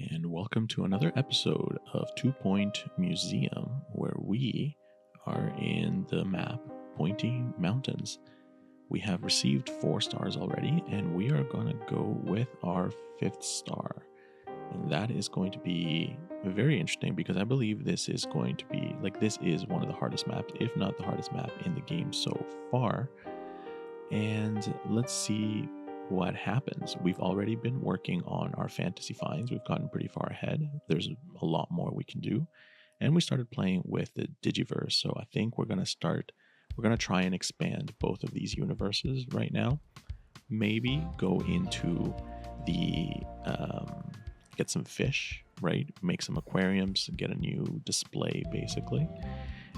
and welcome to another episode of 2 Point Museum, where we are in the map Pointy Mountains. We have received 4 stars already, and we are going to go with our 5th star. And that is going to be very interesting because I believe this is going to be, this is one of the hardest maps, if not the hardest map in the game so far. And let's see what happens. We've already been working on our fantasy finds. We've gotten pretty far ahead. There's a lot more we can do. And we started playing with the Digiverse. So I think we're going to try and expand both of these universes right now. Maybe go into the, get some fish, right? Make some aquariums, get a new display basically.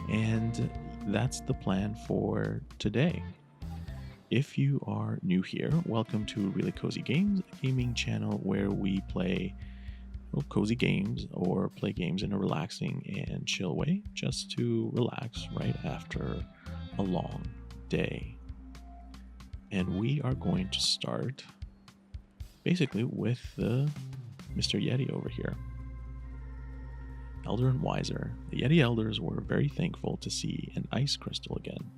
And that's the plan for today. If you are new here, welcome to Really Cozy Games, a gaming channel where we play cozy games or play games in a relaxing and chill way, just to relax right after a long day. And we are going to start basically with the Mr. Yeti over here. Elder and Wiser. The Yeti Elders were very thankful to see an ice crystal again.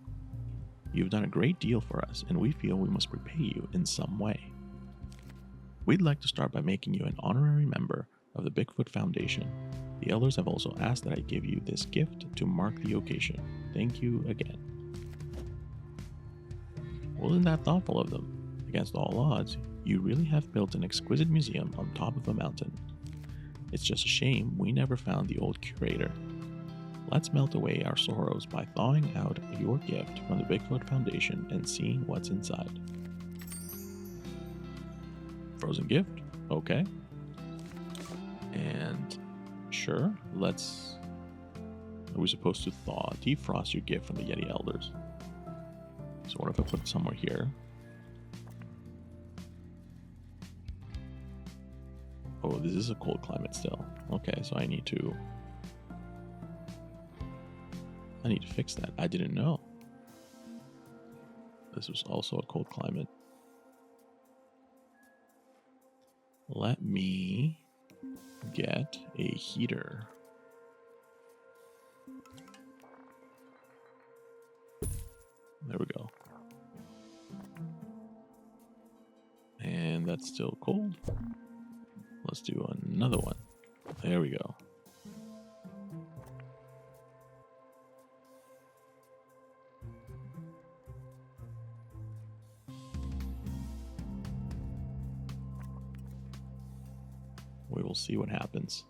You've done a great deal for us, and we feel we must repay you in some way. We'd like to start by making you an honorary member of the Bigfoot Foundation. The elders have also asked that I give you this gift to mark the occasion. Thank you again. Wasn't that thoughtful of them? Against all odds, you really have built an exquisite museum on top of a mountain. It's just a shame we never found the old curator. Let's melt away our sorrows by thawing out your gift from the Bigfoot Foundation and seeing what's inside. Frozen gift? Okay. And sure, are we supposed to defrost your gift from the Yeti Elders? So what if I put it somewhere here? Oh, this is a cold climate still. Okay, so I need to fix that. I didn't know. This was also a cold climate. Let me get a heater. There we go. And that's still cold. Let's do another one. There we go. We will see what happens.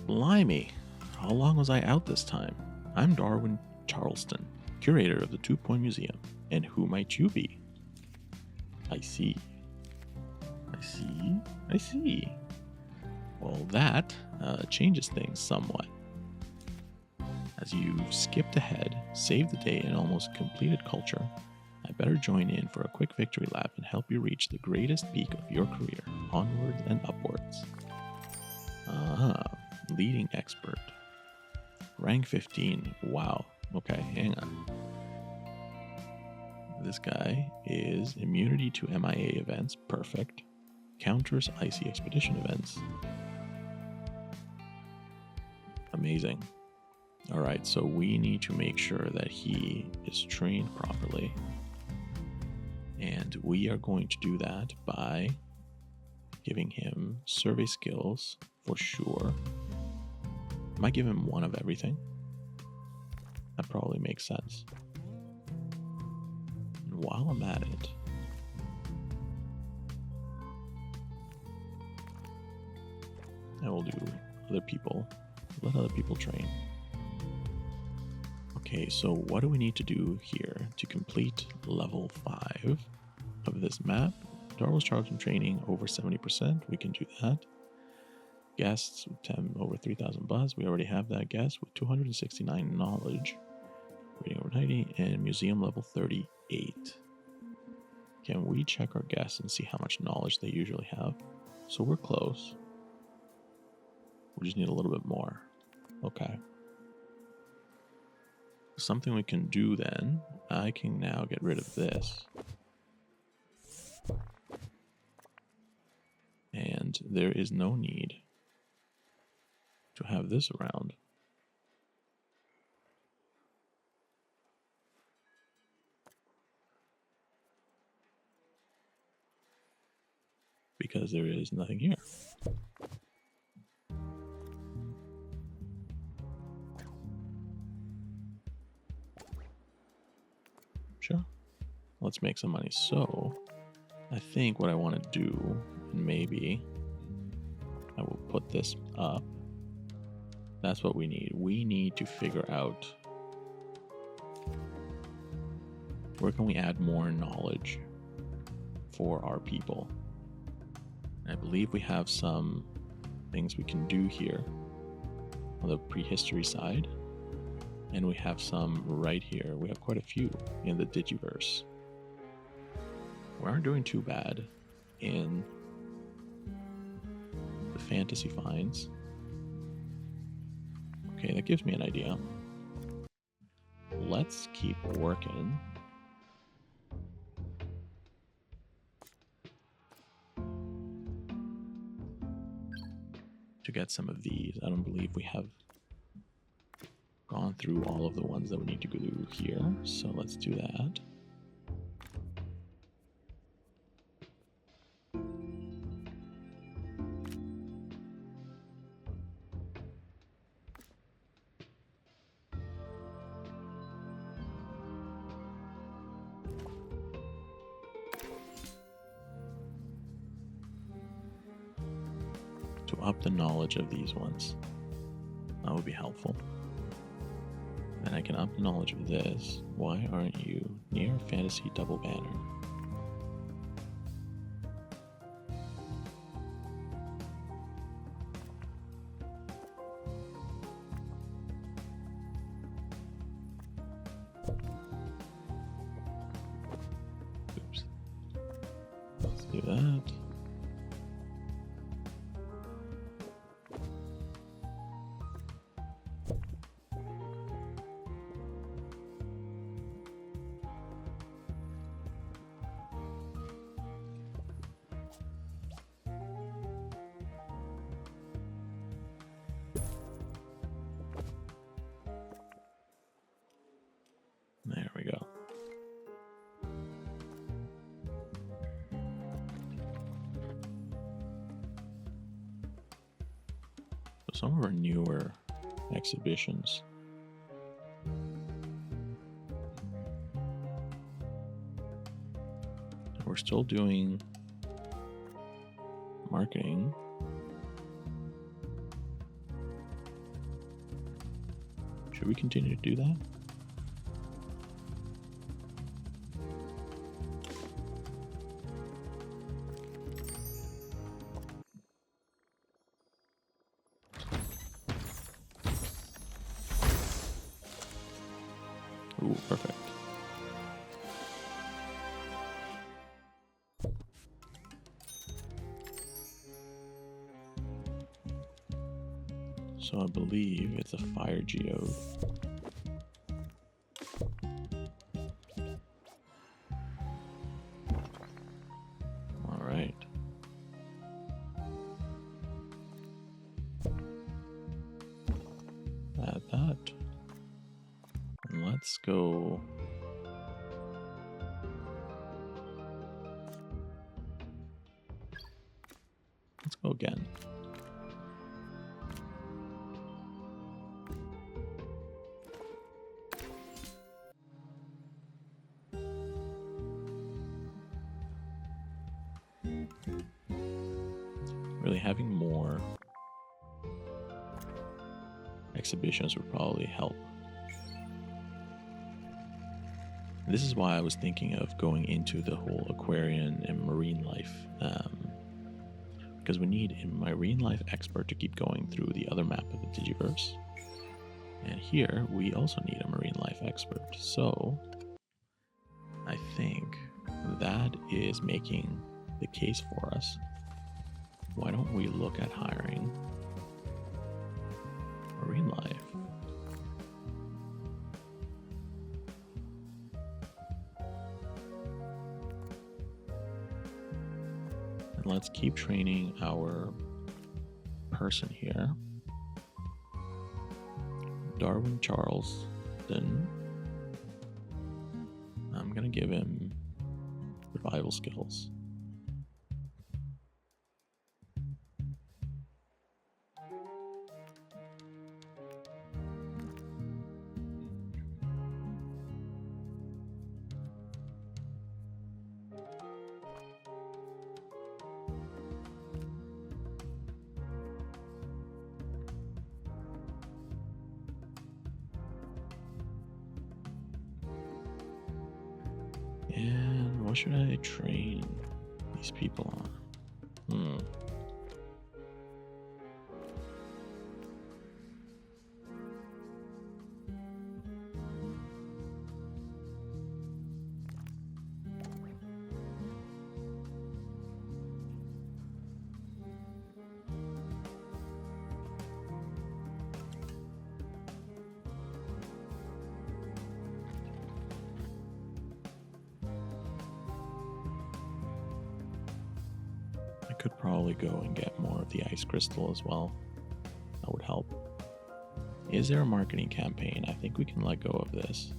Blimey, how long was I out this time? I'm Darwin Charleston, curator of the 2 Point Museum, and who might you be? I see. Well, that changes things somewhat. As you've skipped ahead, saved the day, and almost completed culture, I better join in for a quick victory lap and help you reach the greatest peak of your career, onwards and upwards. Leading expert. Rank 15. Wow. Okay, hang on. This guy is immunity to MIA events. Perfect. Counters icy expedition events. Amazing. Alright, so we need to make sure that he is trained properly. And we are going to do that by giving him survey skills for sure. Might give him one of everything. That probably makes sense. And while I'm at it, I will do other people. Let other people train. Okay, so what do we need to do here to complete level 5 of this map? Darwin's charging training over 70%. We can do that. Guests with 10 over 3,000 buzz. We already have that guest with 269 knowledge. Reading over 90 and museum level 38. can we check our guests and see how much knowledge they usually have? So we're close. We just need a little bit more. Okay. Something we can do then, I can now get rid of this. And there is no need to have this around. Because there is nothing here. Sure. Let's make some money. So, I think what I want to do, and maybe I will put this up. That's what we need. We need to figure out where can we add more knowledge for our people. I believe we have some things we can do here on the prehistory side, and we have some right here. We have quite a few in the Digiverse. We aren't doing too bad in the fantasy finds. Okay, that gives me an idea. Let's keep working. To get some of these. I don't believe we have gone through all of the ones that we need to go through here, so let's do that. To up the knowledge of these ones. That would be helpful. And I can up the knowledge of this. Why aren't you near fantasy double banner? Oops. Let's do that. There we go. So some of our newer exhibitions we're still doing marketing. Should we continue to do that? Ooh, perfect. So I believe it's a fire geode. All right. Add that. And let's go. Let's go again. Really having more exhibitions would probably help. This is why I was thinking of going into the whole aquarium and marine life, because we need a marine life expert to keep going through the other map of the Digiverse. And here we also need a marine life expert. So I think that is making the case for us. Why don't we look at hiring Marine Life? And let's keep training our person here. Darwin Charleston. I'm going to give him survival skills. And what should I train these people on? I could probably go and get more of the ice crystal as well. That would help. Is there a marketing campaign? I think we can let go of this.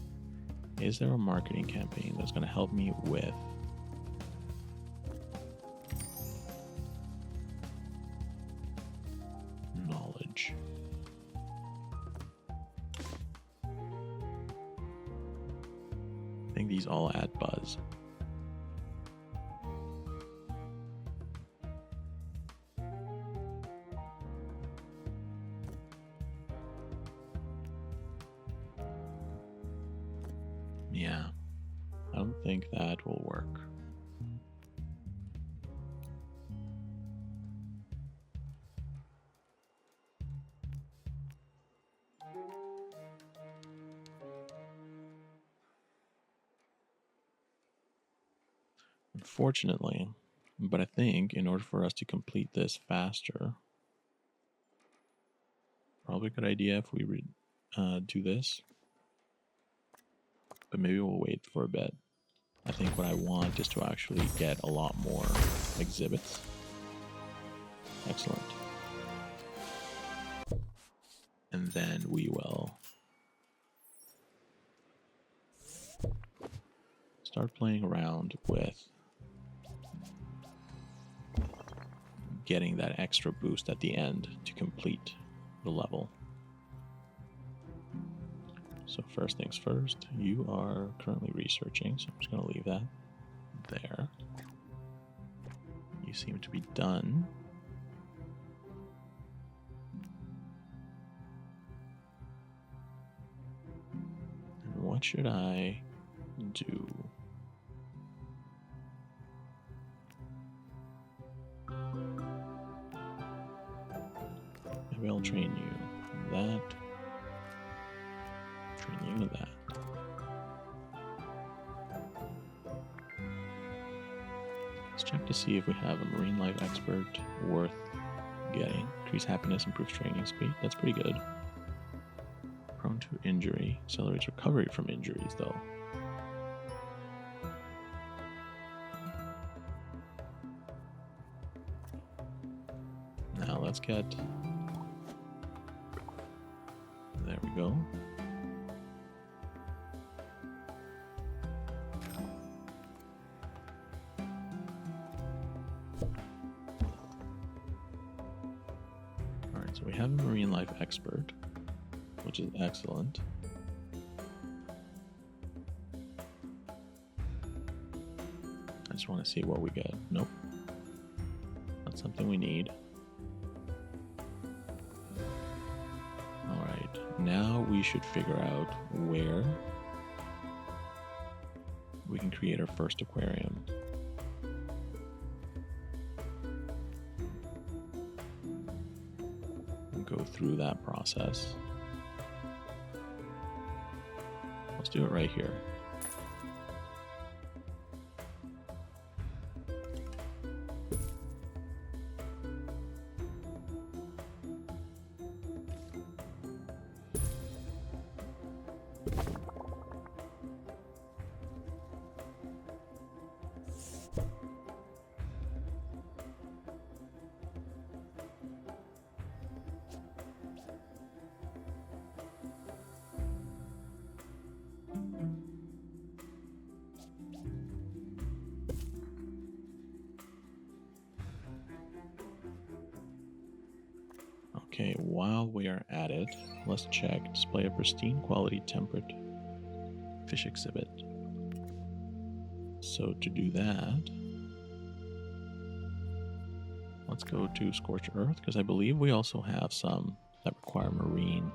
Is there a marketing campaign that's going to help me with knowledge? I think these all add buzz. Yeah, I don't think that will work. Unfortunately, but I think in order for us to complete this faster, probably a good idea if we do this. But maybe we'll wait for a bit. I think what I want is to actually get a lot more exhibits. Excellent. And then we will start playing around with getting that extra boost at the end to complete the level. So first things first, you are currently researching, so I'm just going to leave that there. You seem to be done. And what should I do? Maybe I'll train you that. Train you that. Let's check to see if we have a marine life expert worth getting. Increase happiness, improves training speed. That's pretty good. Prone to injury. Accelerates recovery from injuries, though. Now let's get... There we go. Alright, so we have a marine life expert, which is excellent. I just want to see what we get. Nope. Not something we need. Alright, now we should figure out where we can create our first aquarium. And go through that process. Let's do it right here. Okay, while we are at it, let's check display a pristine quality temperate fish exhibit. So to do that, let's go to Scorched Earth, because I believe we also have some that require marine.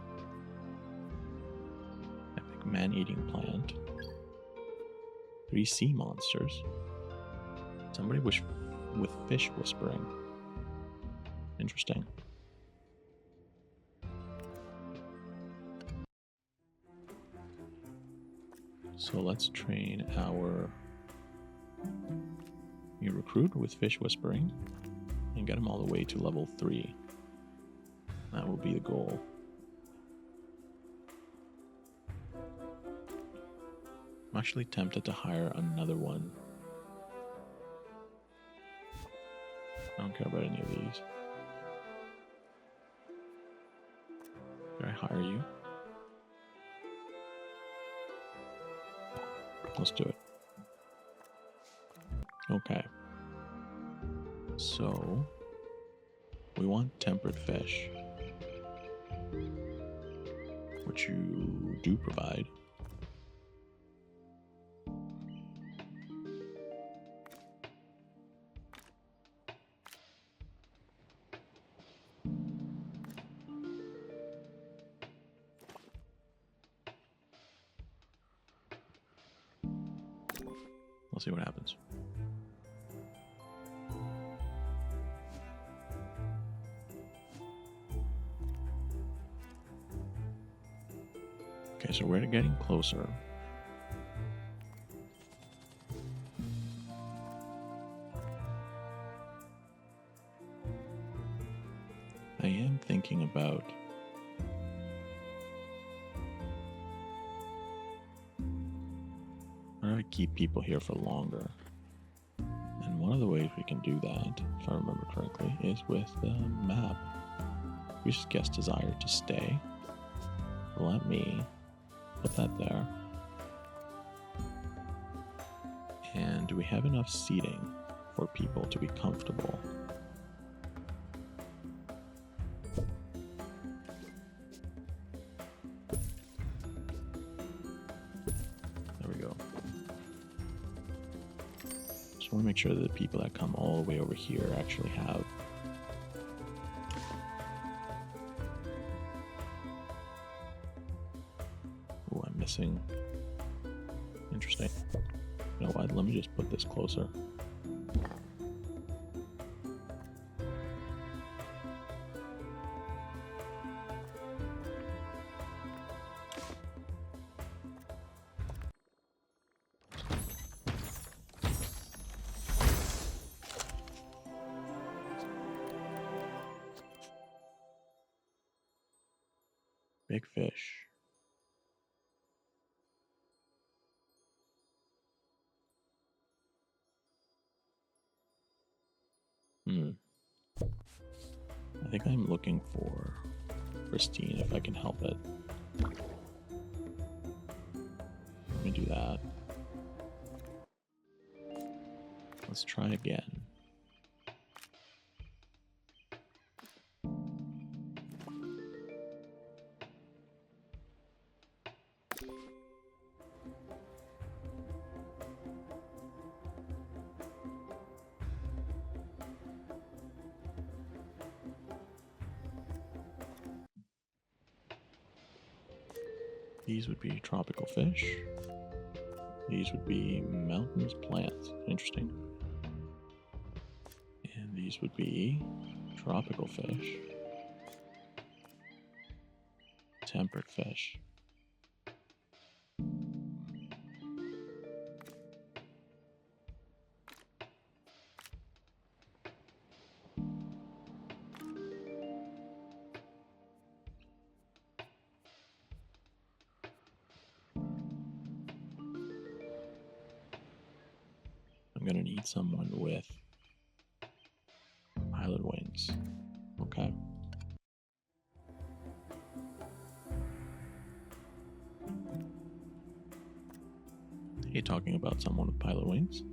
Epic man-eating plant. 3 sea monsters. Somebody with fish whispering. Interesting. So let's train our new recruit with fish whispering and get him all the way to level 3. That will be the goal. I'm actually tempted to hire another one. I don't care about any of these. Can I hire you? Let's do it. Okay. So, we want tempered fish, which you do provide. Let's see what happens. Okay, so we're getting closer. I am thinking about how do I keep people here for longer? And one of the ways we can do that, if I remember correctly, is with the map. We just guess desire to stay. Let me put that there. And do we have enough seating for people to be comfortable? There we go. Just want to make sure that the people that come all the way over here actually have missing. Interesting. You know what? Let me just put this closer. Big fish. I think I'm looking for pristine if I can help it. Let me do that. Let's try again. These would be tropical fish. These would be mountains plants. Interesting. And these would be tropical fish. Temperate fish. I'm gonna need someone with pilot wings. Okay. Hey, talking about someone with pilot wings.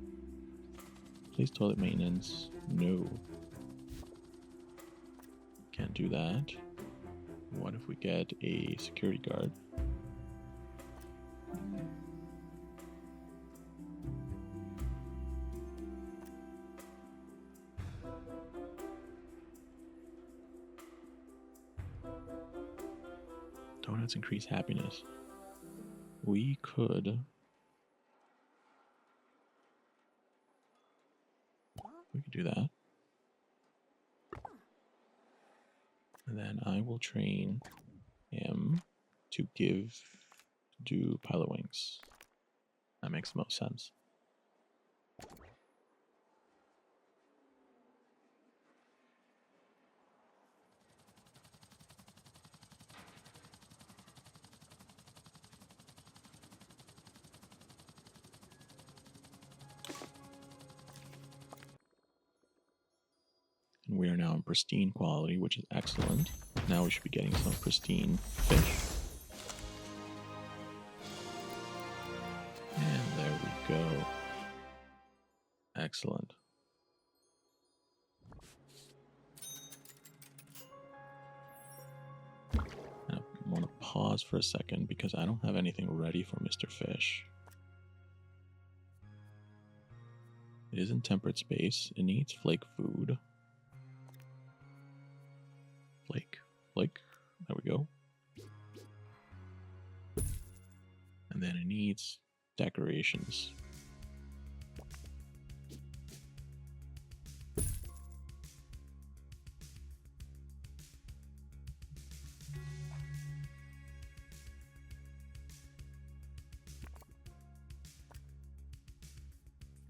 Please toilet maintenance. No. Can't do that. What if we get a security guard? Donuts increase happiness. We could do that. And then I will train him to do pilot wings. That makes the most sense. And we are now in pristine quality, which is excellent. Now we should be getting some pristine fish. And there we go. Excellent. I want to pause for a second because I don't have anything ready for Mr. Fish. It is in temperate space. It needs flake food. Flake. There we go. And then it needs decorations.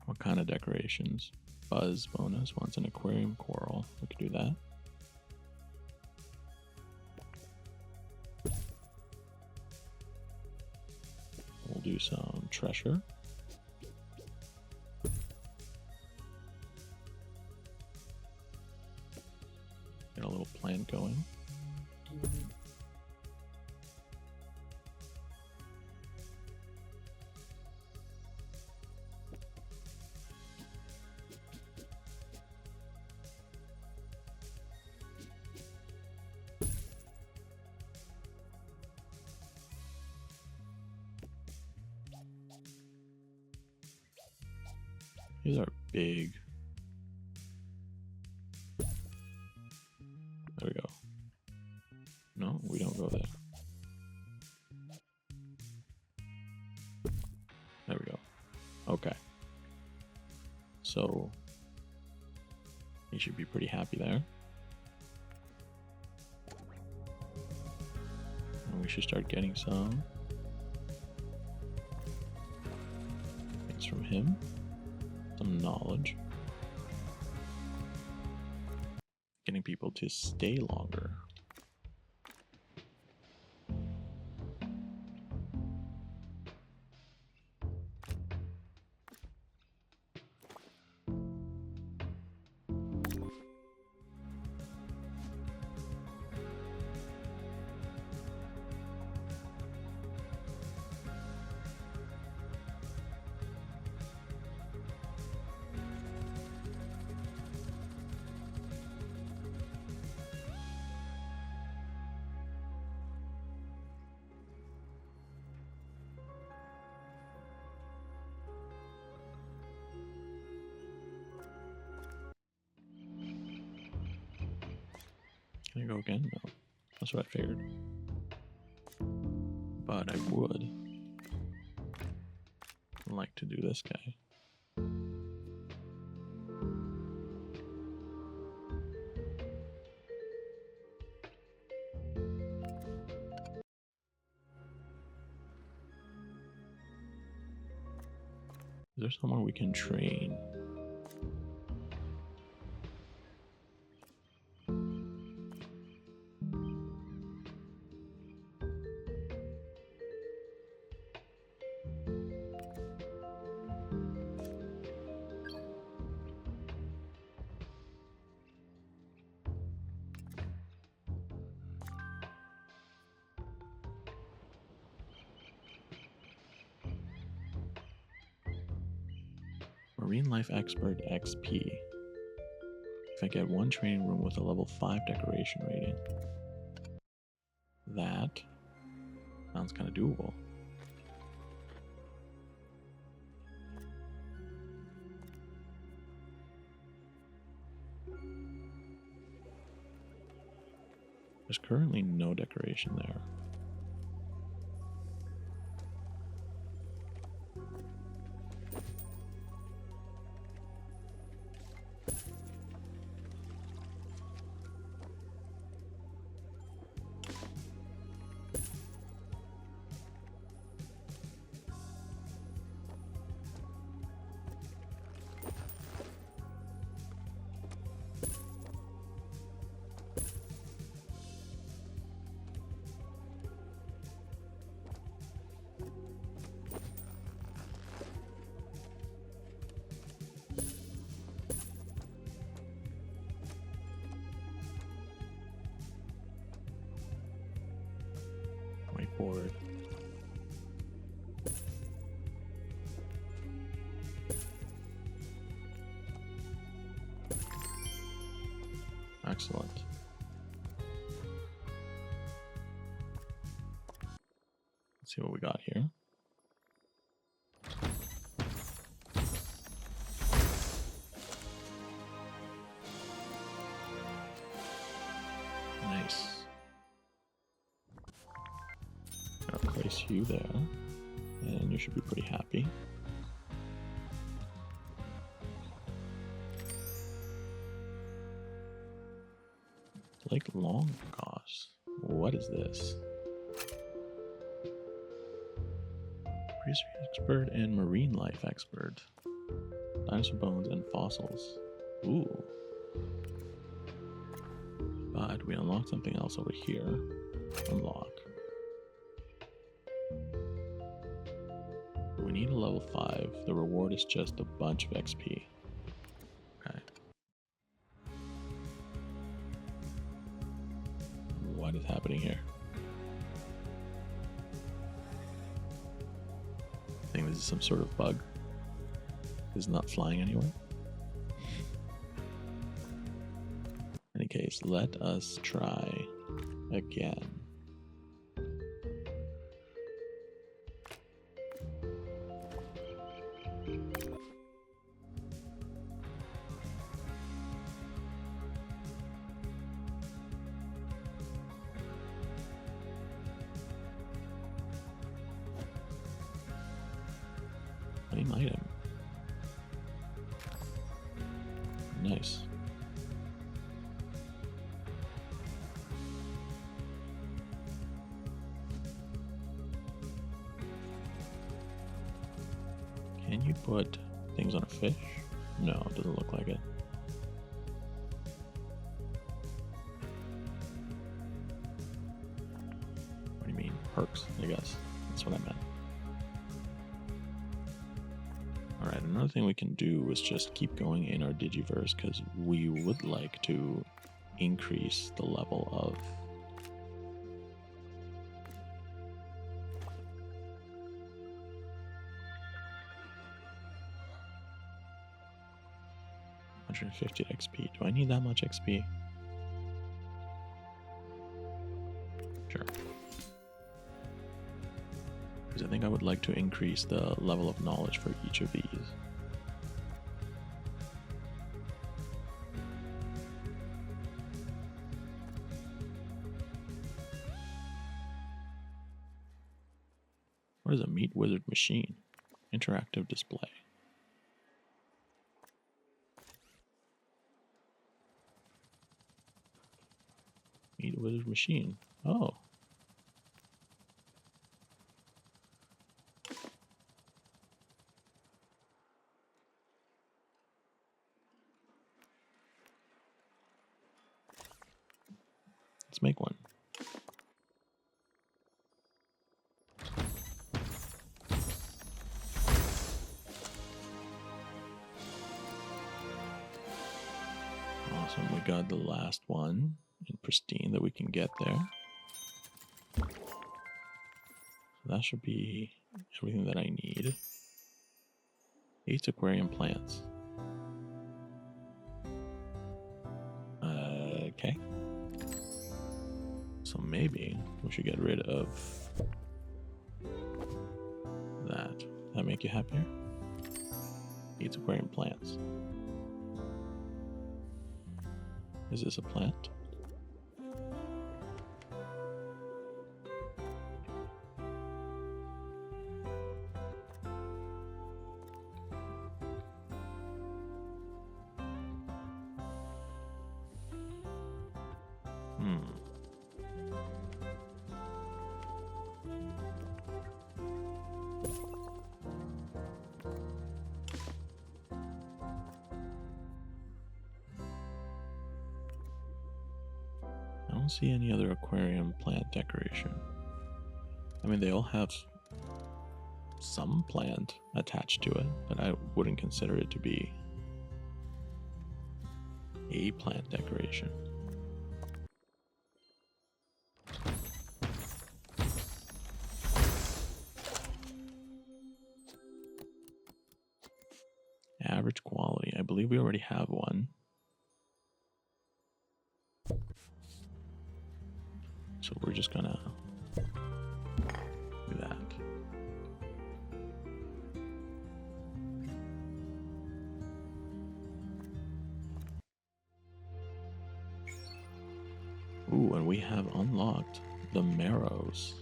What kind of decorations? Buzz bonus wants an aquarium coral. We could do that. We'll do some treasure. Get a little plant going. These are big. There we go. No, we don't go there. There we go. Okay. So, he should be pretty happy there. And we should start getting some things from him. Some knowledge. Getting people to stay longer. Can I go again? No. That's what I figured. But I would like to do this guy. Is there somewhere we can train? Marine Life Expert XP. If I get one training room with a level 5 decoration rating. that. Sounds kind of doable. There's currently no decoration there. Whiteboard. Excellent. Let's see what we got here. Nice. I'll place you there, and you should be pretty happy. Lake Longplay. What is this? Prehistory expert and marine life expert. Dinosaur bones and fossils. Ooh. But we unlocked something else over here. Unlock. We need a level 5. The reward is just a bunch of XP. Okay. What is happening here? I think this is some sort of bug. It's not flying anywhere. In any case, let us try again. Same item. Nice. Can you put things on a fish? No, it doesn't look like it. What do you mean? Perks, I guess. That's what I meant. Alright, another thing we can do is just keep going in our Digiverse because we would like to increase the level of $150 XP. Do I need that much XP? Sure. Because I think I would like to increase the level of knowledge for each of these. What is a Meat Wizard machine? Interactive display. Meat Wizard machine. Oh. Let's make one. Awesome, we got the last one in pristine that we can get there. So that should be everything that I need. 8 aquarium plants. Okay. So maybe we should get rid of that. That make you happier? Eats aquarium plants. Is this a plant? I don't see any other aquarium plant decoration. I mean, they all have some plant attached to it, but I wouldn't consider it to be a plant decoration. Average quality. I believe we already have one. So we're just gonna do that. Ooh, and we have unlocked the marrows.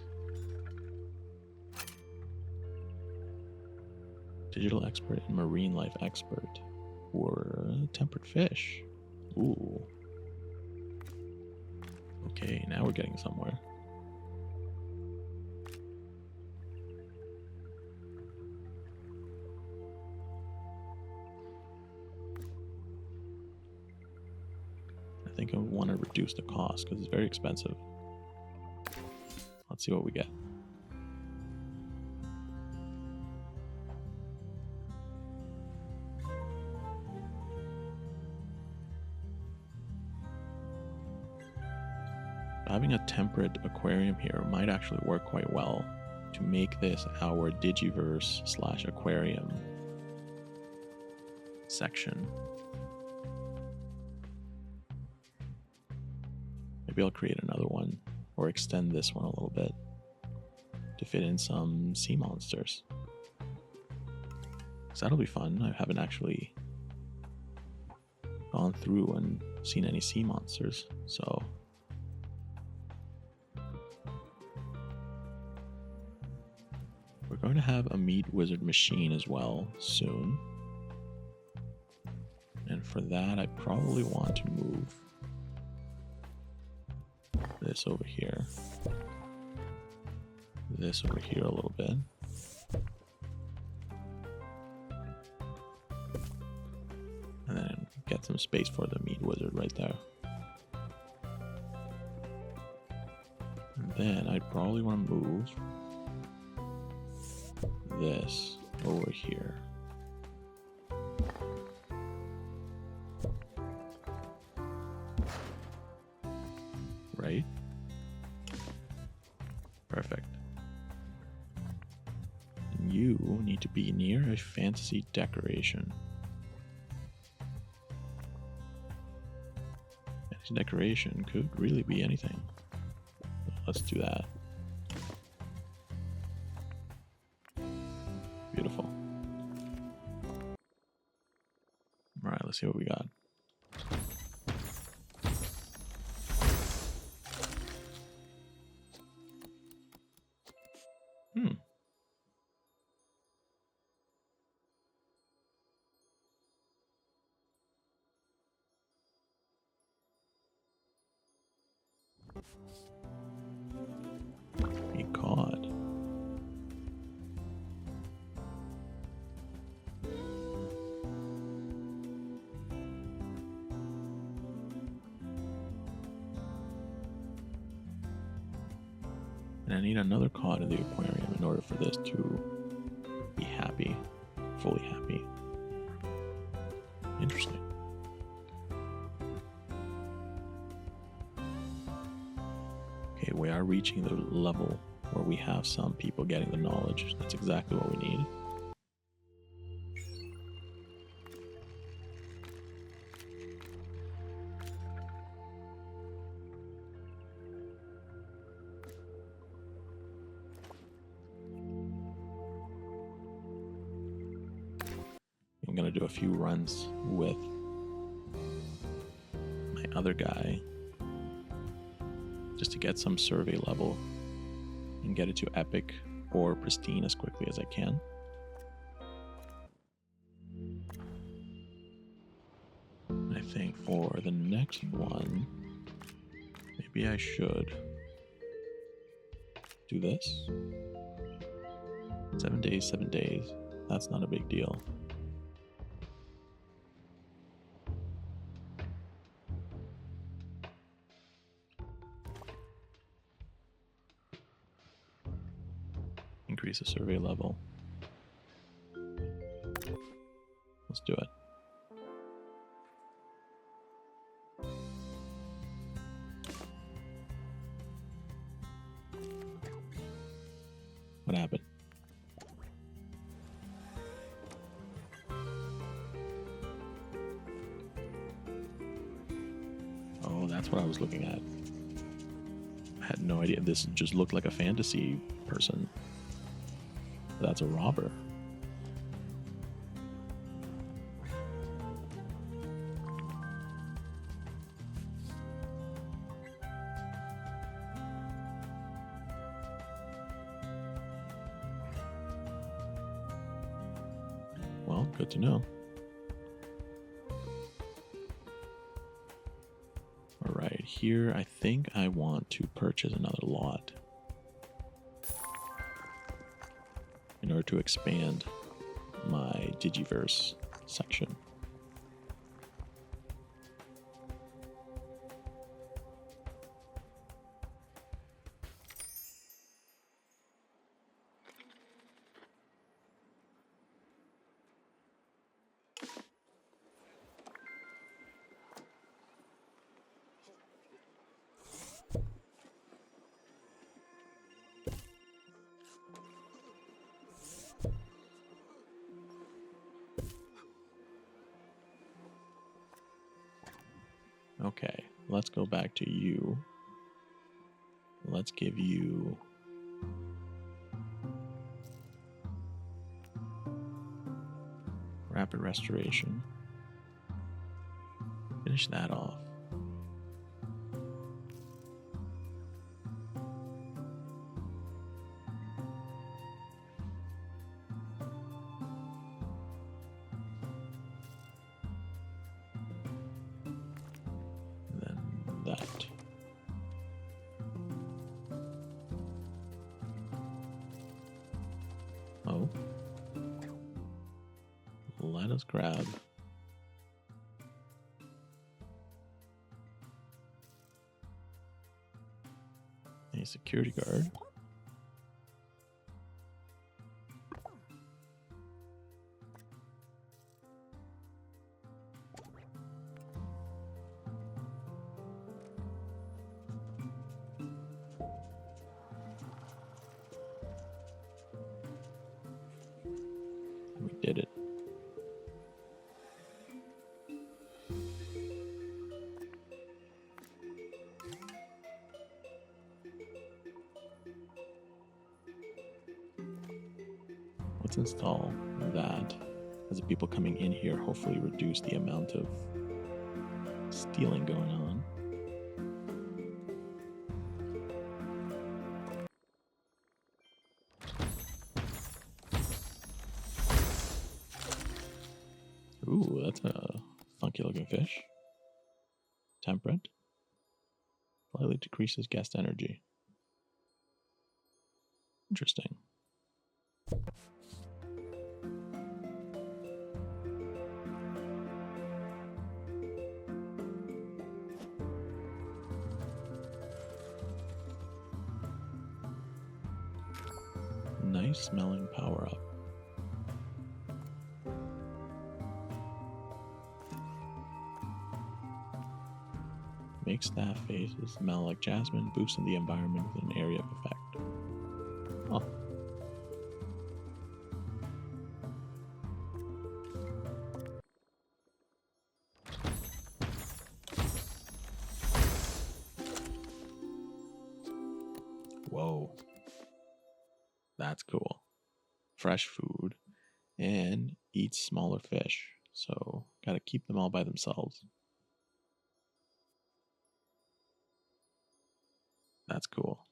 Digital expert and marine life expert. Or tempered fish. Ooh. Okay, now we're getting somewhere. I think I want to reduce the cost because it's very expensive. Let's see what we get. Having a temperate aquarium here might actually work quite well to make this our Digiverse / aquarium section. Maybe I'll create another one or extend this one a little bit to fit in some sea monsters. So that'll be fun. I haven't actually gone through and seen any sea monsters, so we're going to have a meat wizard machine as well soon. And for that, I probably want to move this over here. This over here a little bit. And then get some space for the meat wizard right there. And then I'd probably want to move this over here. Right? Perfect. And you need to be near a fantasy decoration. Fantasy decoration could really be anything. Let's do that. Beautiful. All right, let's see what we got. Be caught. And I need another cod in the aquarium in order for this to be happy, fully happy. Interesting. Okay, we are reaching the level where we have some people getting the knowledge. That's exactly what we need. to do a few runs with my other guy just to get some survey level and get it to epic or pristine as quickly as I can. I think for the next one, maybe I should do this. 7 days, 7 days. That's not a big deal. Increase the survey level. Let's do it. What happened? Oh, that's what I was looking at. I had no idea. This just looked like a fantasy person. That's a robber. Well, good to know. All right, here I think I want to purchase another lot in order to expand my Digiverse section. Okay, let's go back to you. Let's give you rapid restoration. Finish that off. That. Oh. Let us grab a security guard. We did it. Let's install that as the people coming in here hopefully reduce the amount of stealing going on. Ooh, that's a funky looking fish. Temperate. Slightly decreases guest energy. Interesting. Nice smelling power up. Make staff faces smell like jasmine, boosting the environment with an area of effect. Oh. Whoa. That's cool. Fresh food and eat smaller fish. So gotta keep them all by themselves. That's cool.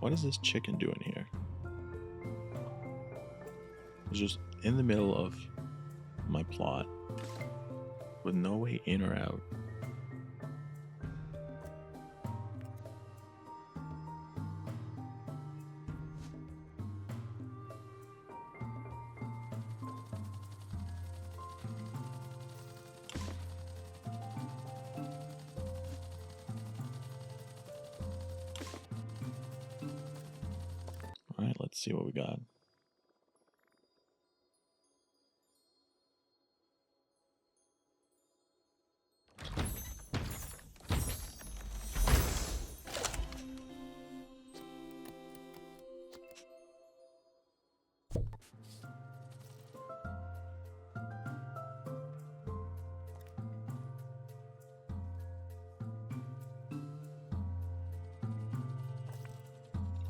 What is this chicken doing here? It's just in the middle of my plot with no way in or out. All right, let's see what we got.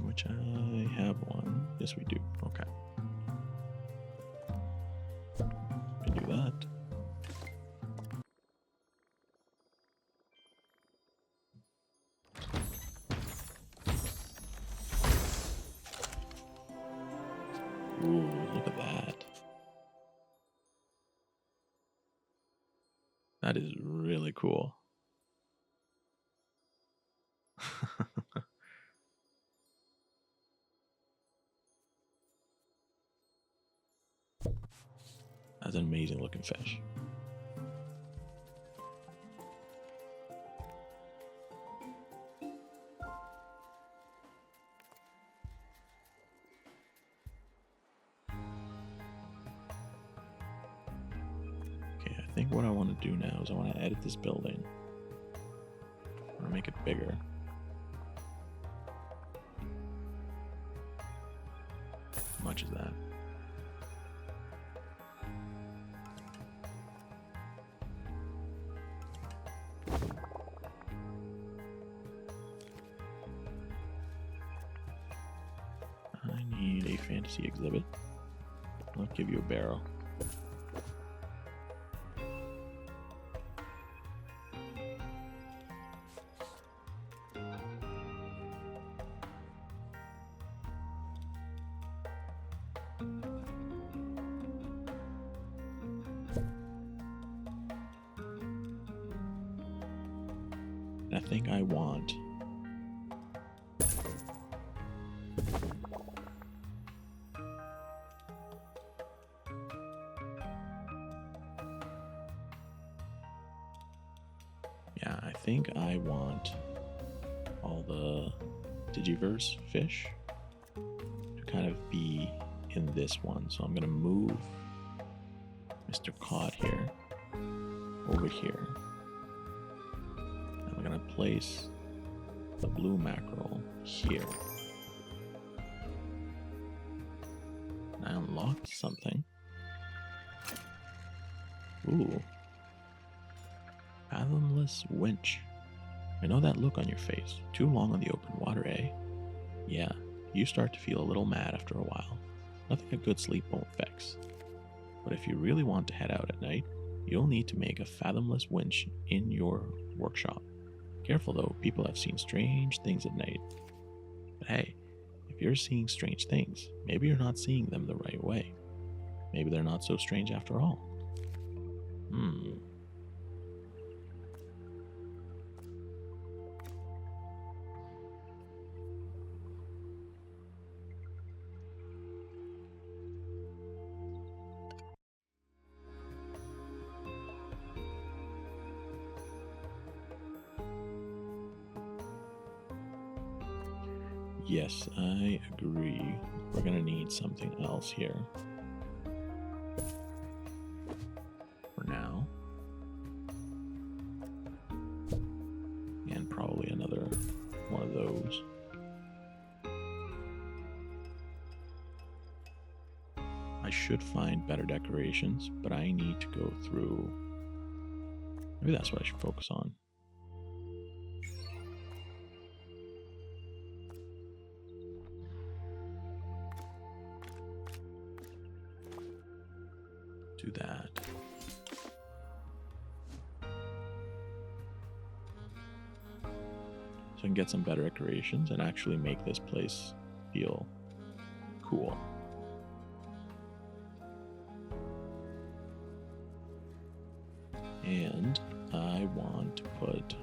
Which I have one. Yes, we do. Okay. We do that. Ooh, look at that. That is really cool. That's an amazing looking fish. Okay, I think what I want to do now is I want to edit this building. I want to make it bigger. How much is that? I need a fantasy exhibit. I'll give you a barrel. I think I want I want all the Digiverse fish to kind of be in this one. So I'm going to move Mr. Cod here over here. And we're going to place the blue mackerel here. And I unlocked something. Ooh. Fathomless winch. I know that look on your face. Too long on the open water, eh? Yeah, you start to feel a little mad after a while. Nothing a good sleep won't fix. But if you really want to head out at night, you'll need to make a fathomless winch in your workshop. Careful though, people have seen strange things at night. But hey, if you're seeing strange things, maybe you're not seeing them the right way. Maybe they're not so strange after all. Yes, I agree. We're gonna need something else here. For now. And probably another one of those. I should find better decorations, but I need to go through. Maybe that's what I should focus on. Do that. So I can get some better decorations and actually make this place feel cool. And I want to put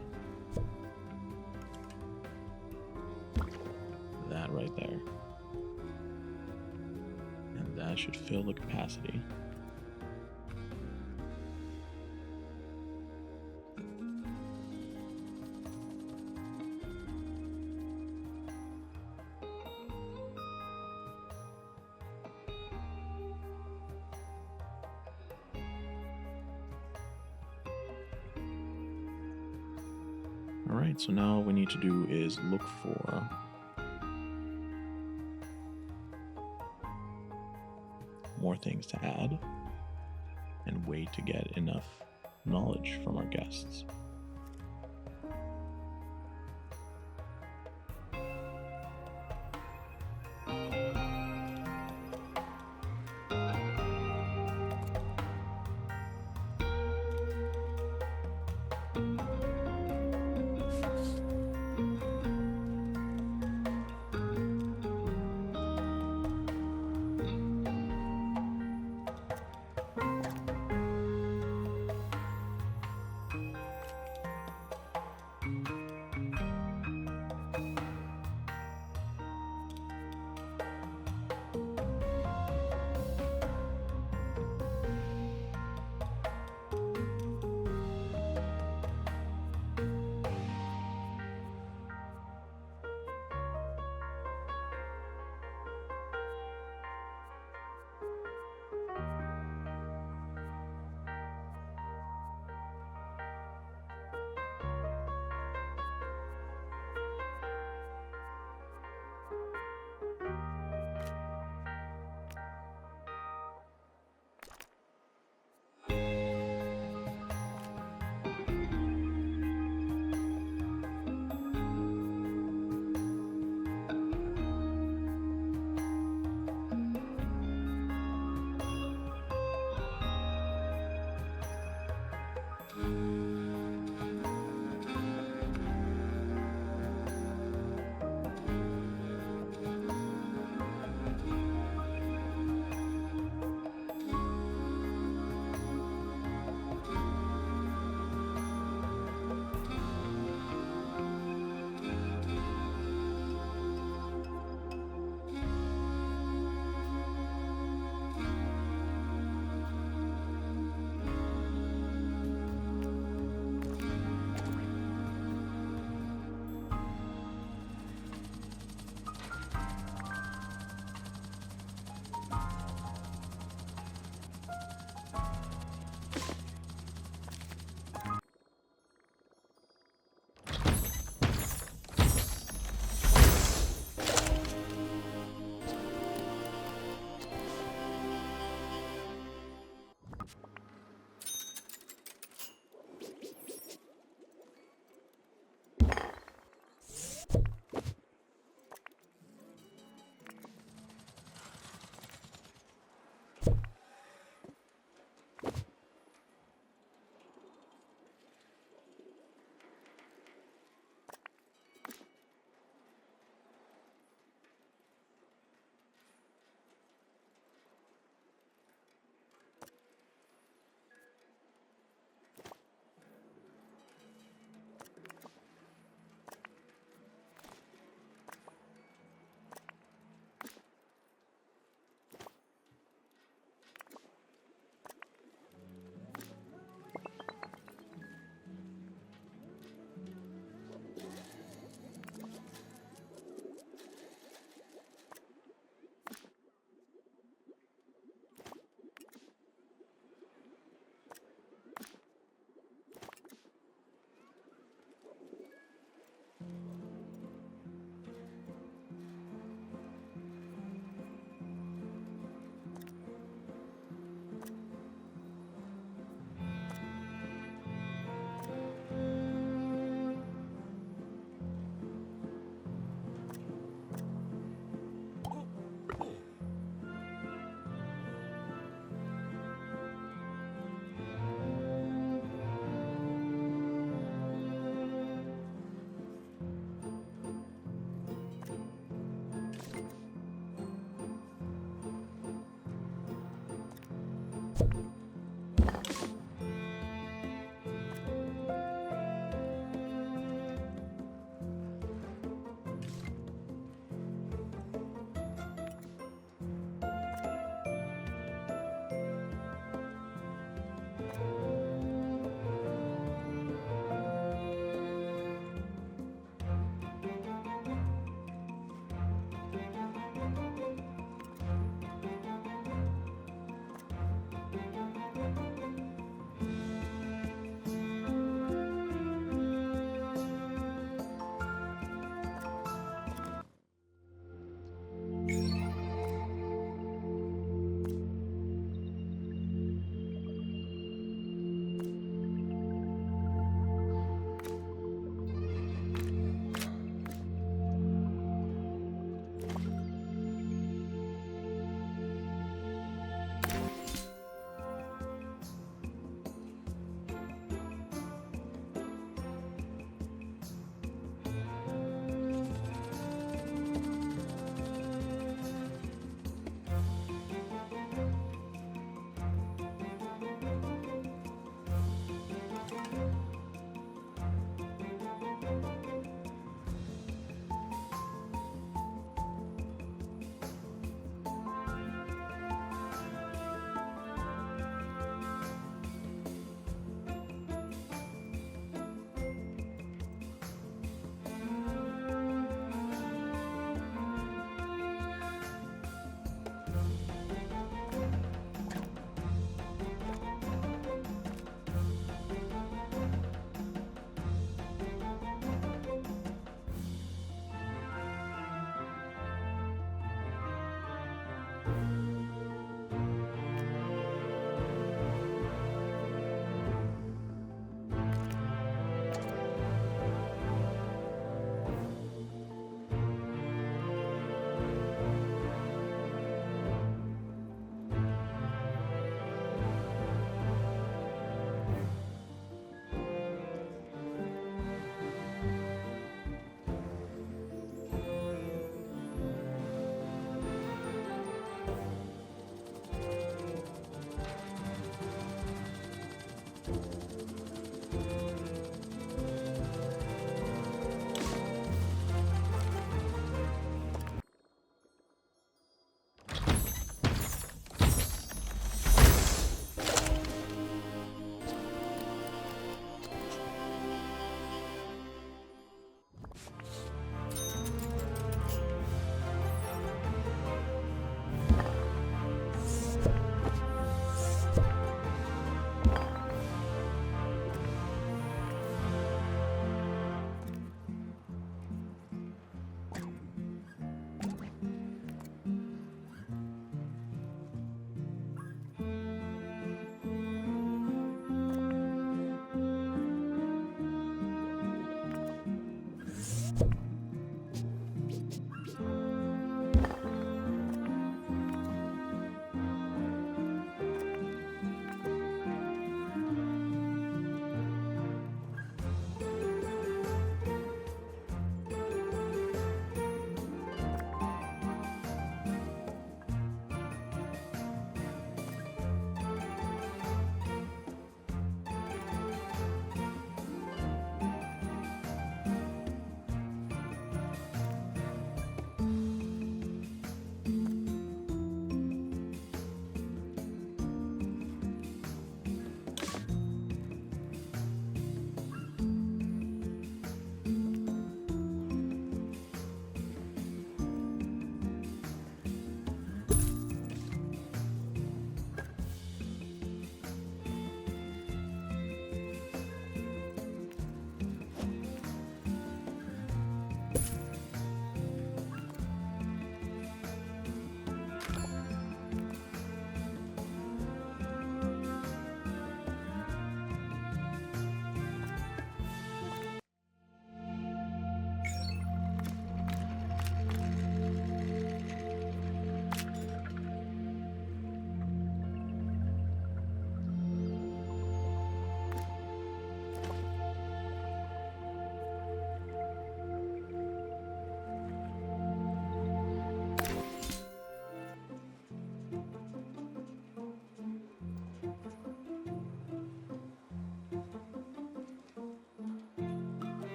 that right there. And that should fill the capacity. Alright, so now what we need to do is look for more things to add and wait to get enough knowledge from our guests.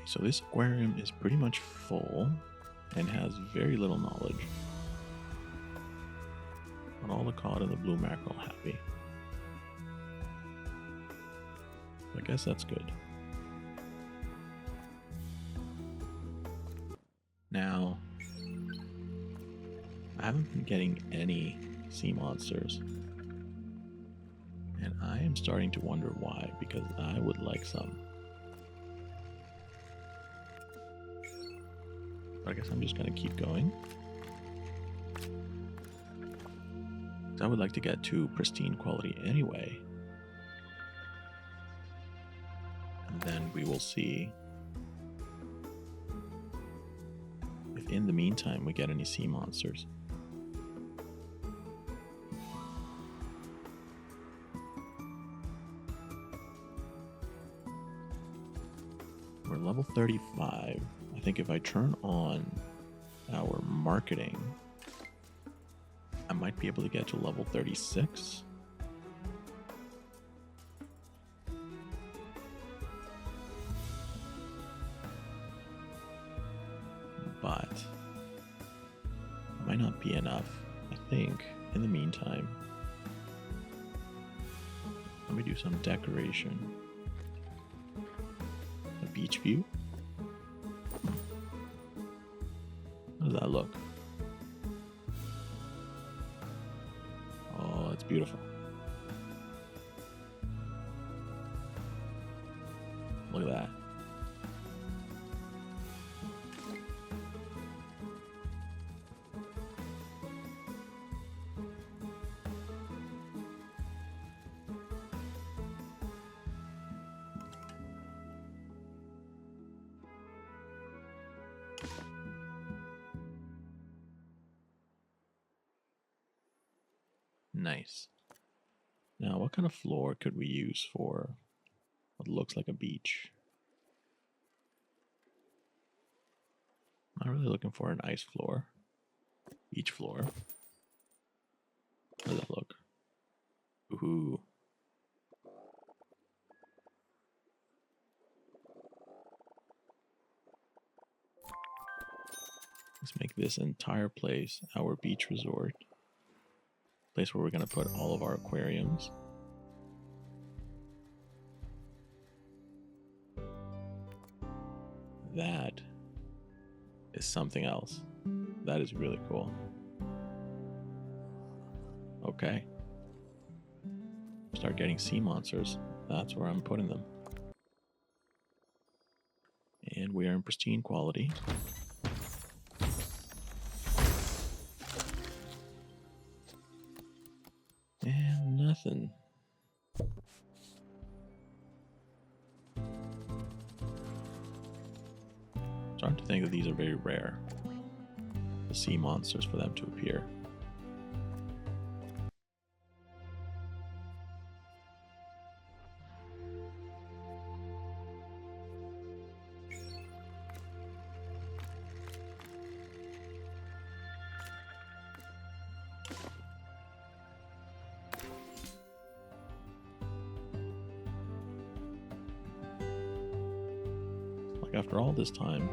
So this aquarium is pretty much full and has very little knowledge. But all the cod and the blue mackerel happy. I guess that's good. Now, I haven't been getting any sea monsters. And I am starting to wonder why, because I would like some. But I guess I'm just going to keep going. I would like to get to pristine quality anyway. And then we will see if in the meantime we get any sea monsters. We're level 35. I think if I turn on our marketing, I might be able to get to level 36. But it might not be enough. I think in the meantime, let me do some decoration. A beach view. How does that look? Oh, it's beautiful. Look at that. Nice. Now, what kind of floor could we use for what looks like a beach? I'm not really looking for an ice floor. Beach floor. How does that look? Ooh. Let's make this entire place our beach resort. Place where we're going to put all of our aquariums. That is something else. That is really cool. Okay. Start getting sea monsters. That's where I'm putting them. And we are in pristine quality. And nothing. Starting to think that these are very rare. The sea monsters for them to appear. Like after all this time,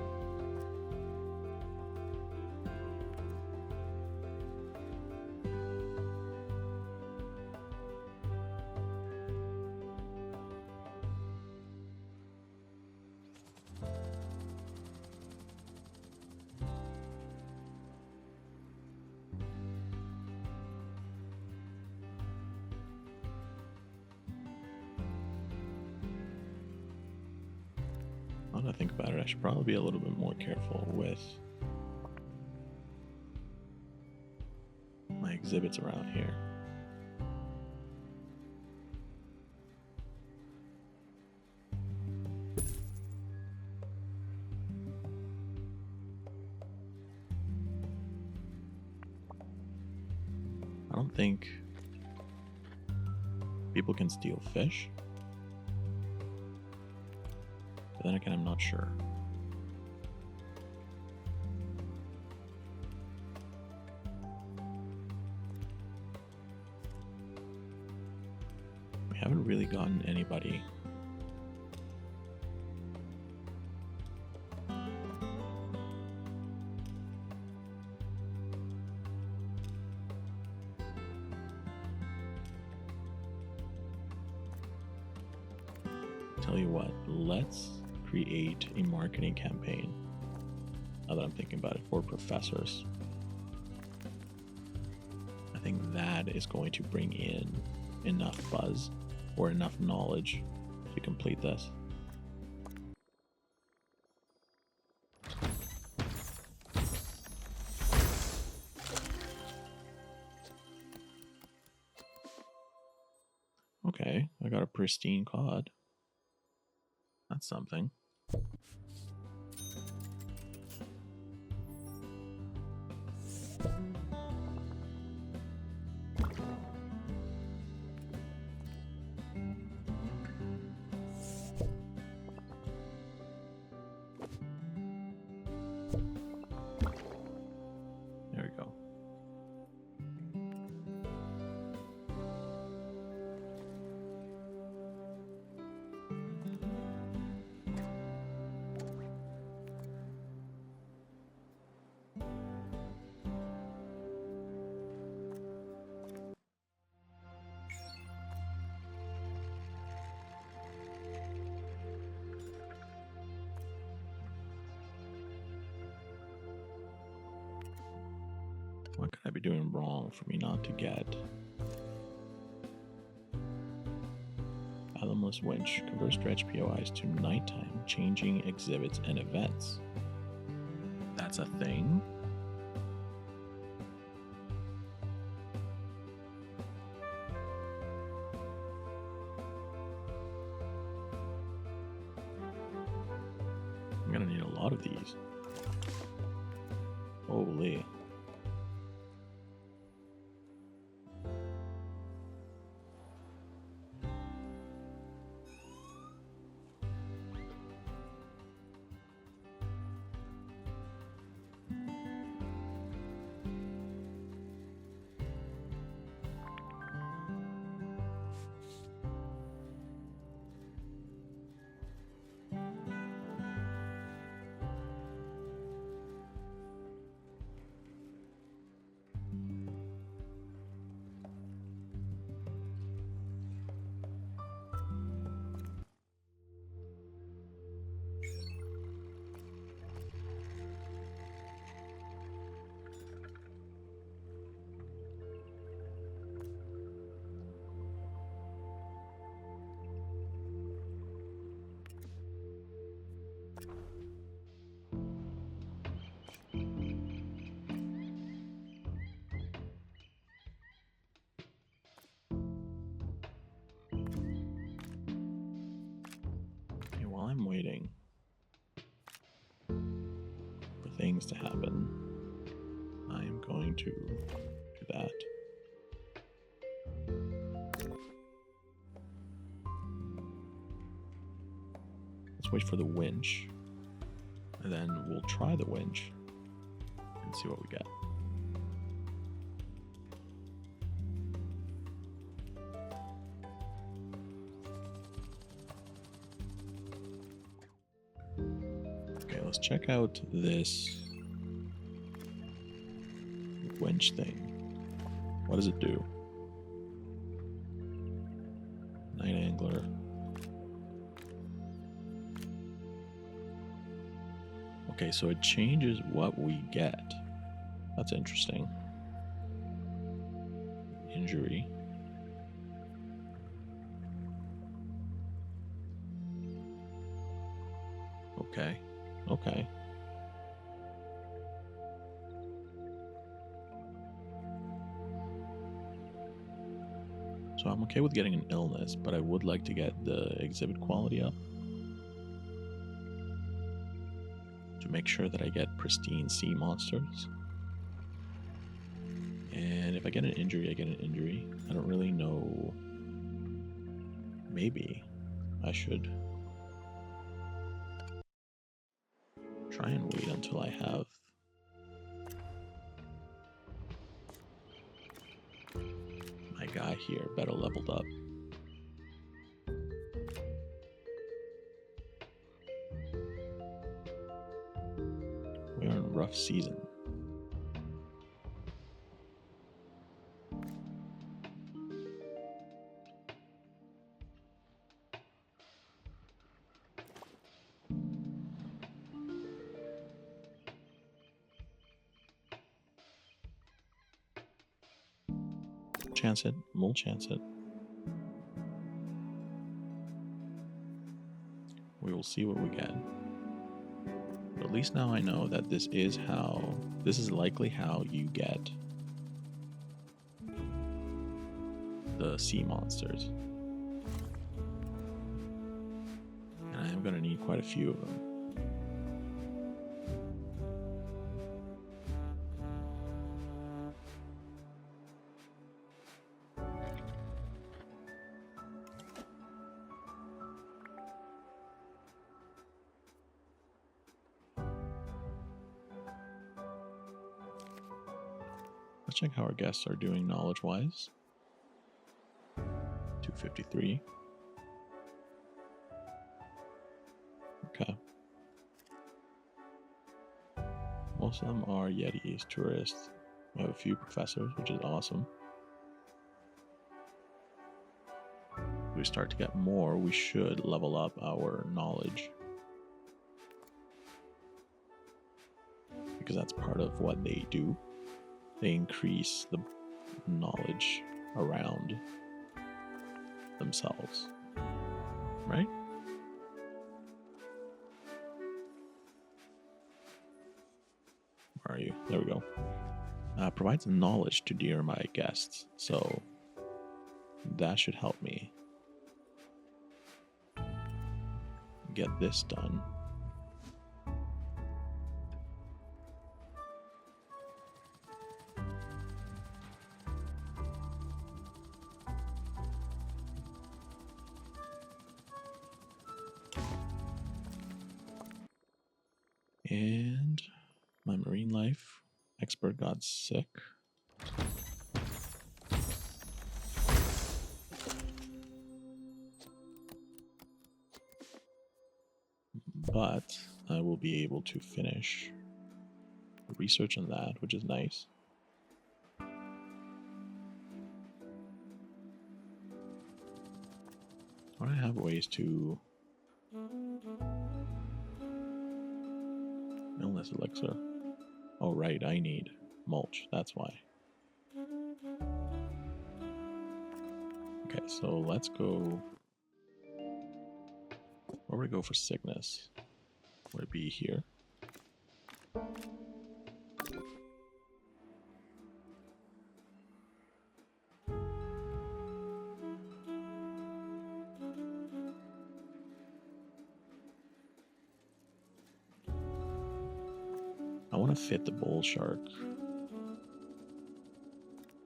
now that I think about it, I should probably be a little bit more careful with my exhibits around here. I don't think people can steal fish. But then again, I'm not sure. We haven't really gotten anybody Tell you what, let's create a marketing campaign, now that I'm thinking about it, for professors. I think that is going to bring in enough buzz or enough knowledge to complete this. Okay, I got a pristine cod. That's something. There we go. What could I be doing wrong for me not to get Fathomless Winch? Converts Dredge POIs to nighttime, changing exhibits and events. That's a thing? I'm gonna need a lot of these. Holy. While I'm waiting for things to happen, I am going to do that. Let's wait for the winch, and then we'll try the winch and see what we get. Let's check out this winch thing. What does it do? Night angler. Okay, so it changes what we get. That's interesting. Injury. Okay. Okay. So I'm okay with getting an illness, but I would like to get the exhibit quality up to make sure that I get pristine sea monsters. And if I get an injury, I get an injury. I don't really know. Maybe I should try and wait until I have my guy here better leveled up. We are in a rough season. chance it. We'll chance it. We will see what we get. But at least now I know that this is likely how you get the sea monsters. And I am going to need quite a few of them. Let's check how our guests are doing knowledge-wise. 253. Okay. Most of them are Yetis, tourists. We have a few professors, which is awesome. If we start to get more, we should level up our knowledge. Because that's part of what they do. They increase the knowledge around themselves. Right? Where are you? There we go. Provides knowledge to dear my guests. So that should help me get this done. And my marine life expert got sick. But I will be able to finish research on that, which is nice. I have ways to illness elixir. Oh right, I need mulch, that's why. Okay, so let's go. Where would I go for sickness? Would it be here? I want to fit the bull shark.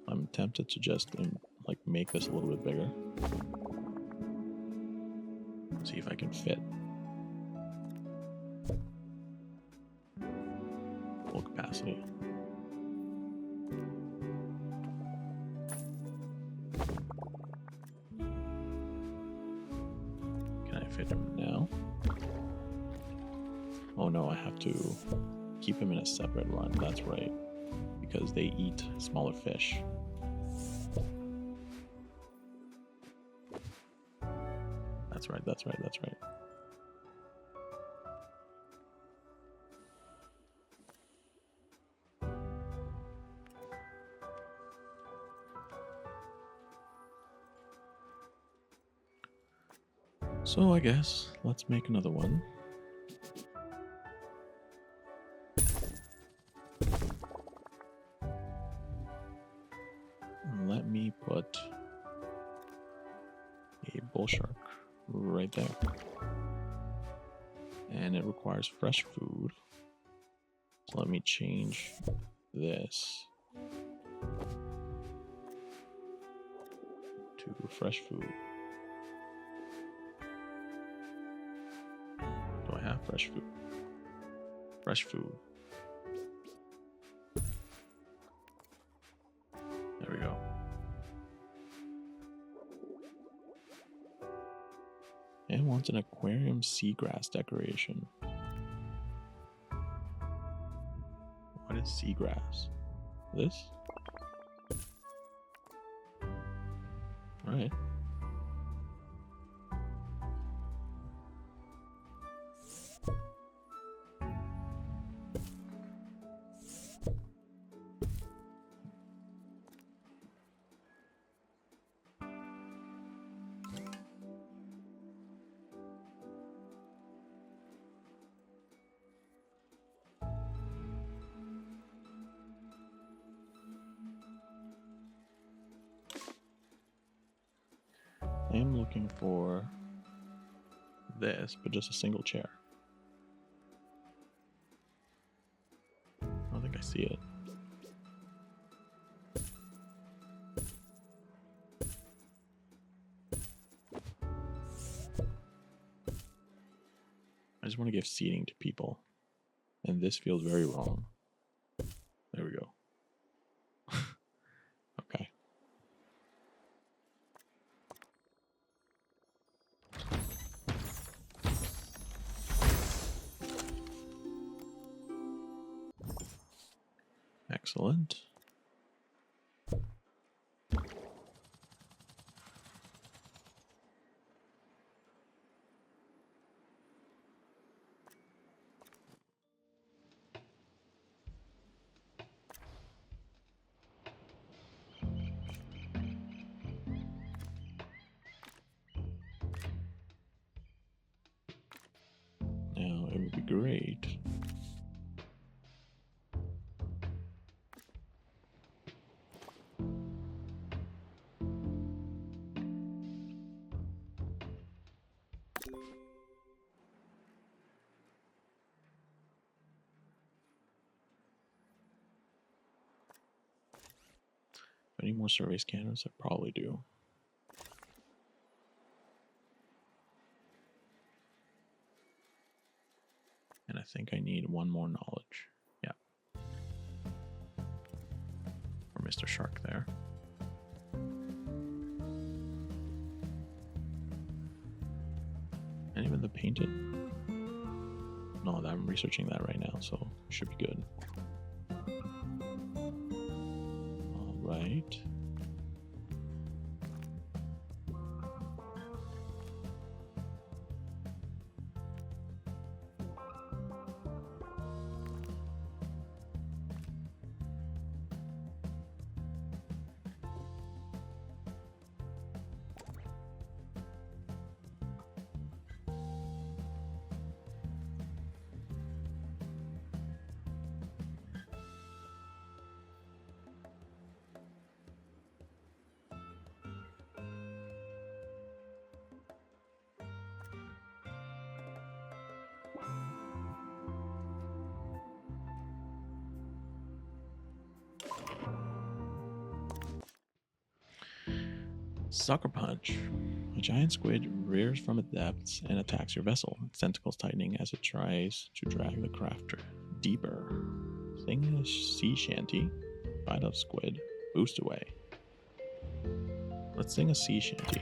I'm tempted to just like make this a little bit bigger. See if I can fit full capacity. Can I fit him now? Oh no, I have to keep him in a separate run, that's right. Because they eat smaller fish. That's right, that's right, that's right. So I guess let's make another one. Let me put a bull shark right there. And it requires fresh food. So let me change this to fresh food. Do I have fresh food? Fresh food. There we go. And wants an aquarium seagrass decoration. What is seagrass? This? Alright. looking for this, but just a single chair. I don't think I see it. I just want to give seating to people, and this feels very wrong. There we go. Okay. Excellent. Now, it would be great. Any more survey scanners? I probably do. And I think I need one more knowledge. Yeah. For Mr. Shark there. And even the painted? No, I'm researching that right now, so it should be good. Alright. Sucker Punch. A giant squid rears from its depths and attacks your vessel, its tentacles tightening as it tries to drag the craft deeper. Sing a sea shanty, fight off squid, boost away. Let's sing a sea shanty.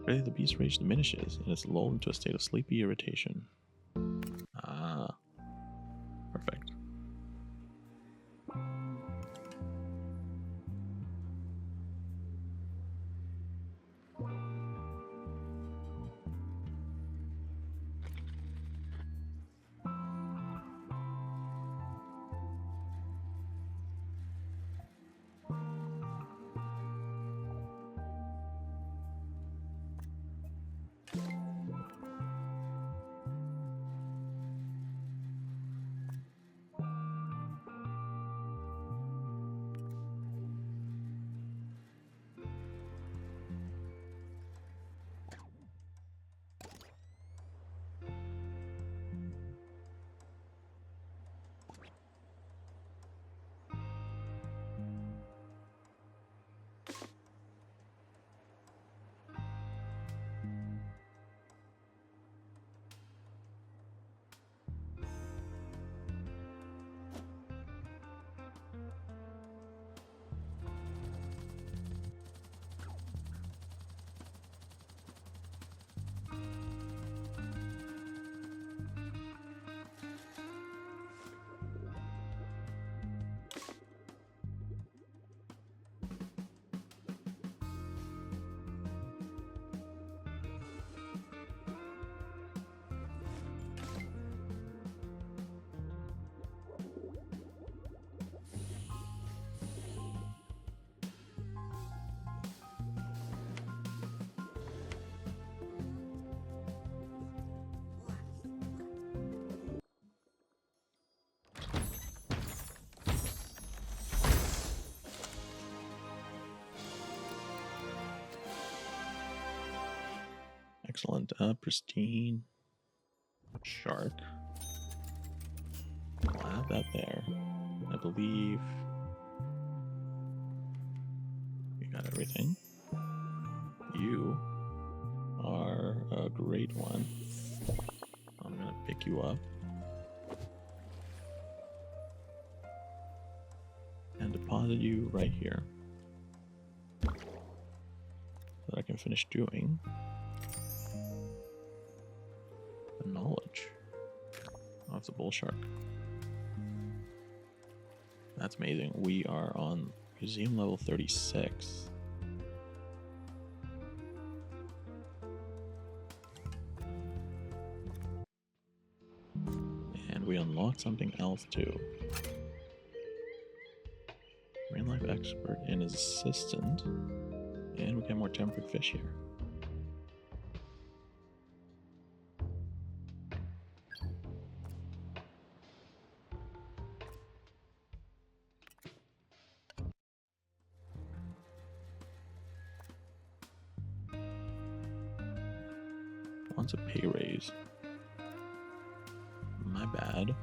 Ready, the beast's rage diminishes and is lulled into a state of sleepy irritation. Ah, perfect. Excellent. Pristine shark. I'll add that there. I believe we got everything. You are a great one. I'm gonna pick you up and deposit you right here so that I can finish doing the knowledge of the bull shark. That's amazing. We are on museum level 36. And we unlocked something else too. Marine life expert and his assistant. And we get more tempered fish here. Wants a pay raise. My bad.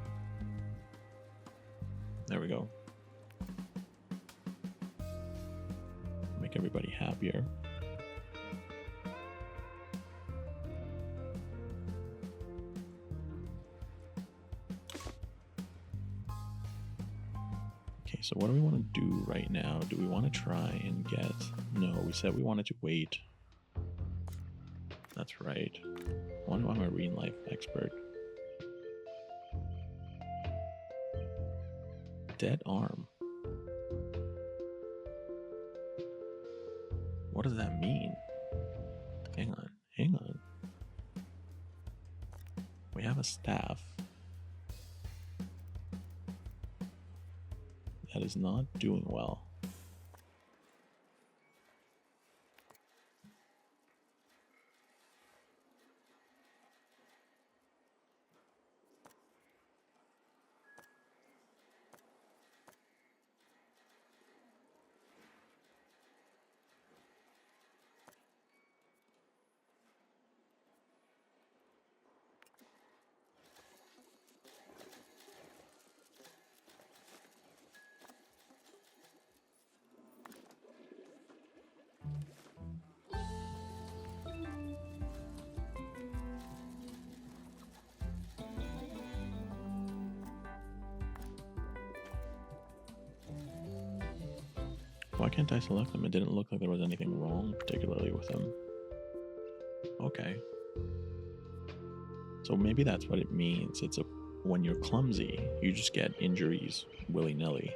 There we go. Make everybody happier. Okay, so what do we want to do right now? Do we want to try and get... No, we said we wanted to wait. That's right. I want a marine life expert. Dead arm. What does that mean? Hang on, hang on. We have a staff that is not doing well. Why can't I select them? It didn't look like there was anything wrong, particularly with them. Okay. So maybe that's what it means. It's when you're clumsy, you just get injuries willy-nilly.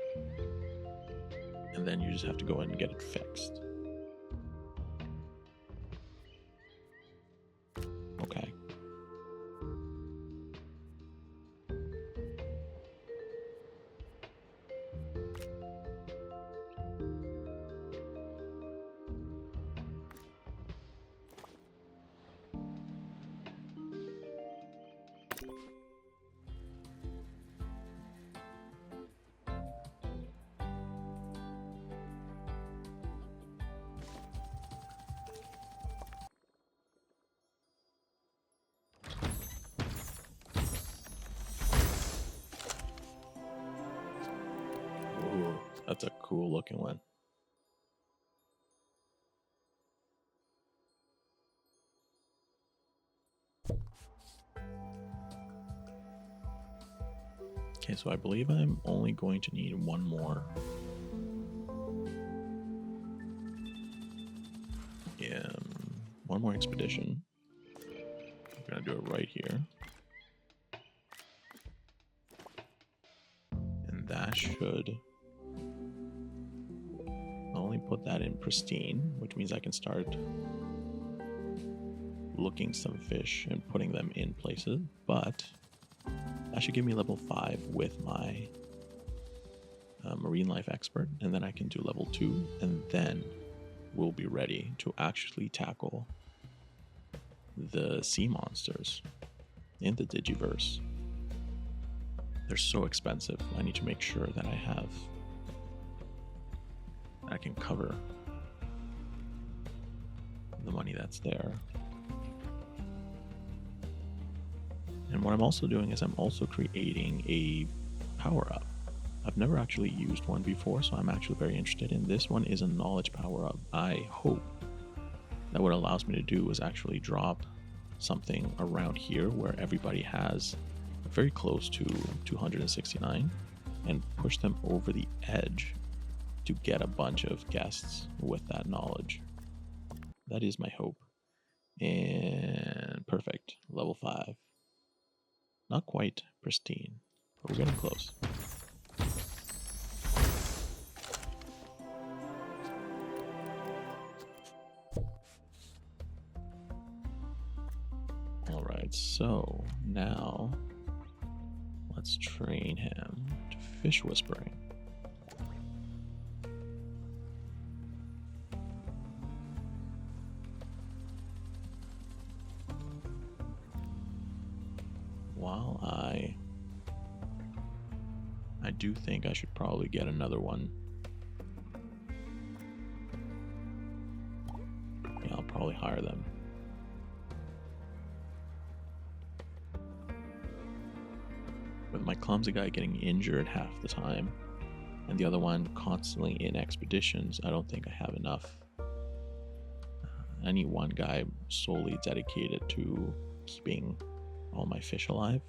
And then you just have to go in and get it fixed. Okay. Ooh, that's a cool looking one. Okay, so I believe I'm only going to need one more. Yeah, one more expedition. I'm gonna do it right here. And that should only put that in pristine, which means I can start looking some fish and putting them in places, but that should give me level 5 with my marine life expert, and then I can do level 2, and then we'll be ready to actually tackle the sea monsters in the Digiverse. They're so expensive. I need to make sure that I can cover the money that's there. And what I'm also doing is I'm also creating a power-up. I've never actually used one before, so I'm actually very interested in this one. Is a knowledge power-up. I hope that what it allows me to do is actually drop something around here where everybody has very close to 269 and push them over the edge to get a bunch of guests with that knowledge. That is my hope. And perfect. Level 5. Not quite pristine, but we're getting close. Alright, so now let's train him to fish whispering. While I do think I should probably get another one. Yeah, I'll probably hire them. With my clumsy guy getting injured half the time, and the other one constantly in expeditions, I don't think I have enough. I need one guy solely dedicated to keeping all my fish alive.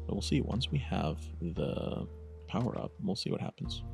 But we'll see. Once we have the power up, we'll see what happens.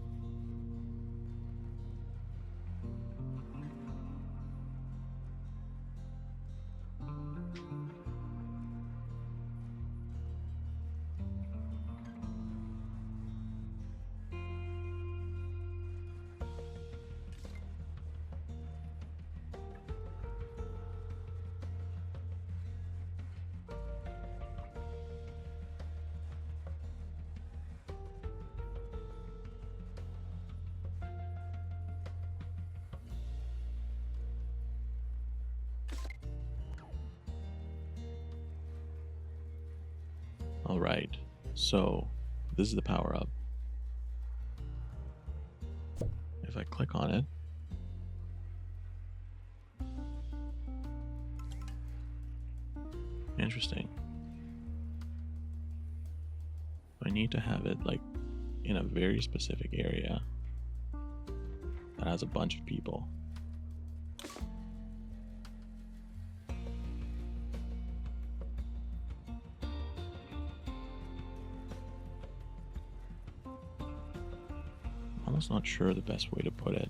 Alright, so this is the power up. If I click on it, interesting. I need to have it like in a very specific area that has a bunch of people. I'm almost not sure the best way to put it.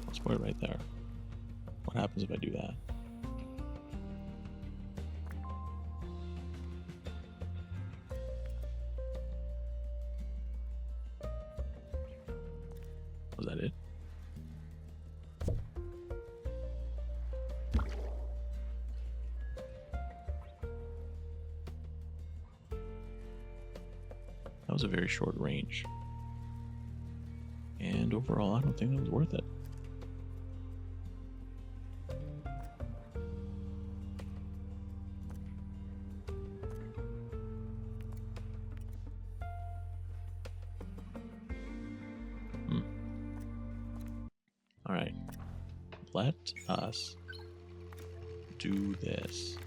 Let's put it right there. What happens if I do that? Was that it? That was a very short range. And overall, I don't think that was worth it. All right, let us do this.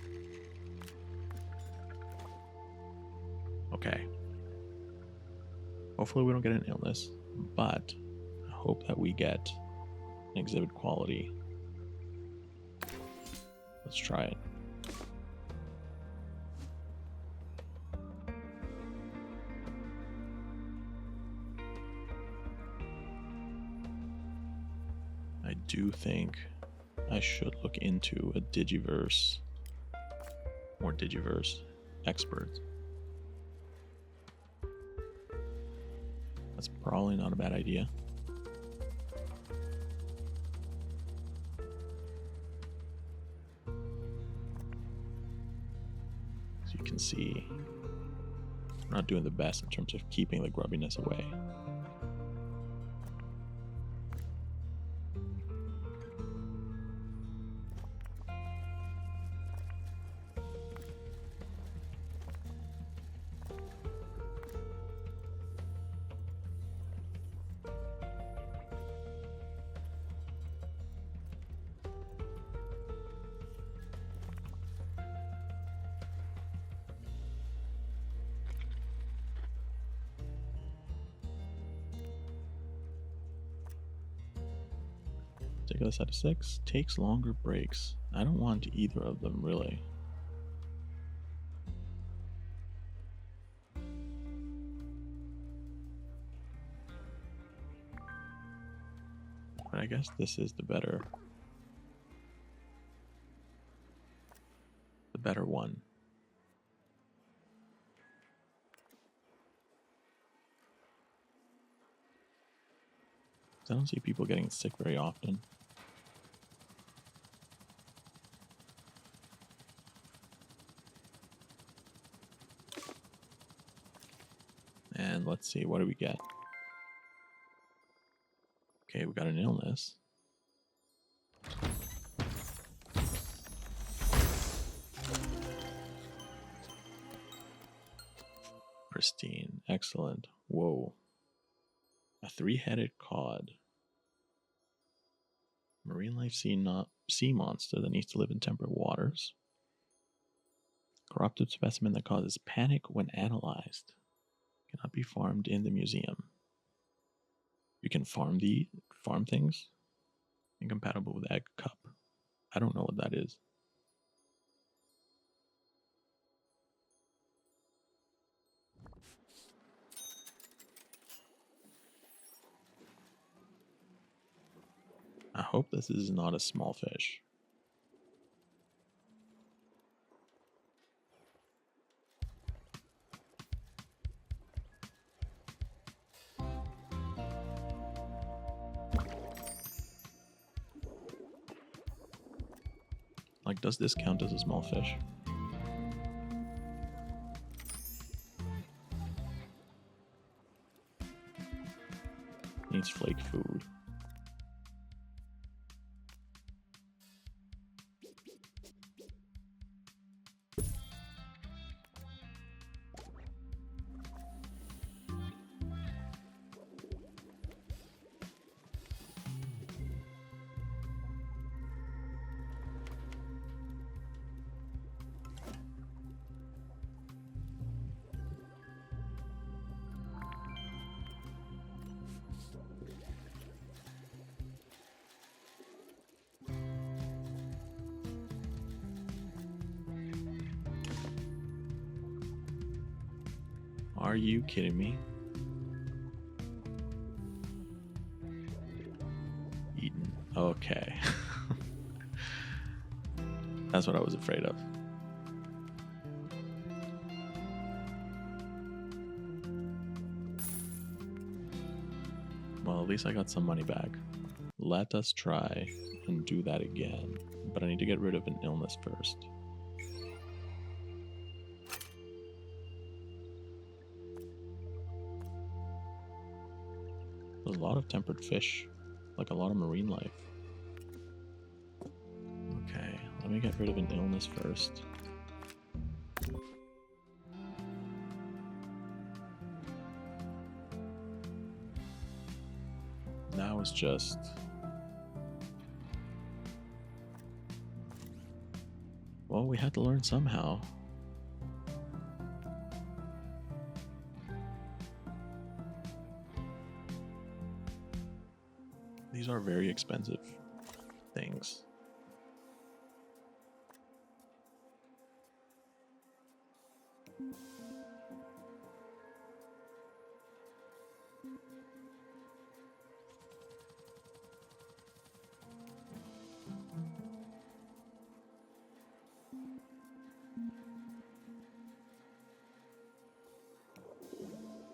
Okay. Hopefully we don't get an illness, but I hope that we get an exhibit quality. Let's try it. I do think I should look into a Digiverse or Digiverse expert. That's probably not a bad idea. As you can see, we're not doing the best in terms of keeping the grubbiness away. Particular set of 6. Takes longer breaks. I don't want either of them, really. But I guess this is the better one. I don't see people getting sick very often. And let's see, what do we get? Okay, we got an illness. Pristine. Excellent. Whoa. A 3-headed cod. Marine life sea monster that needs to live in temperate waters. Corrupted specimen that causes panic when analyzed. Cannot be farmed in the museum. You can farm things? Incompatible with egg cup. I don't know what that is. I hope this is not a small fish. Like, does this count as a small fish? Needs flake food. Are you kidding me? Eaten. Okay. That's what I was afraid of. Well, at least I got some money back. Let us try and do that again. But I need to get rid of an illness first. There's a lot of tempered fish, like a lot of marine life. Okay, let me get rid of an illness first. That was just... well, we had to learn somehow. These are very expensive things.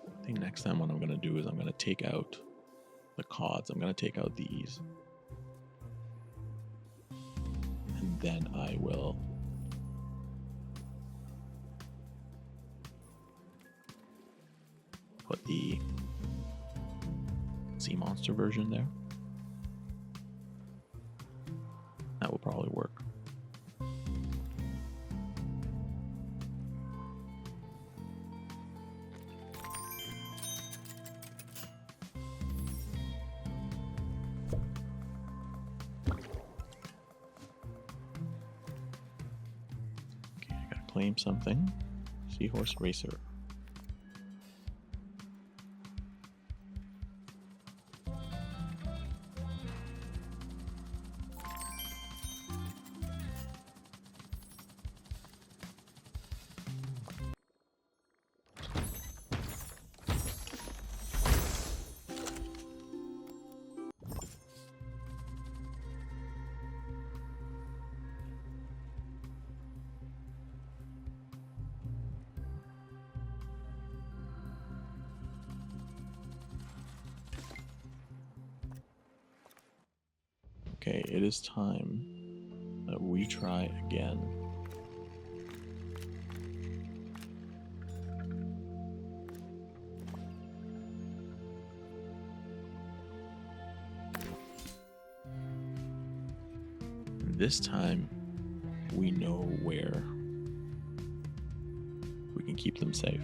I think next time what I'm going to do is I'm going to take out the cods. I'm going to take out these. And then I will put the sea monster version there. That will probably work. Claim something. Seahorse Racer. Okay, it is time that we try again. This time, we know where we can keep them safe.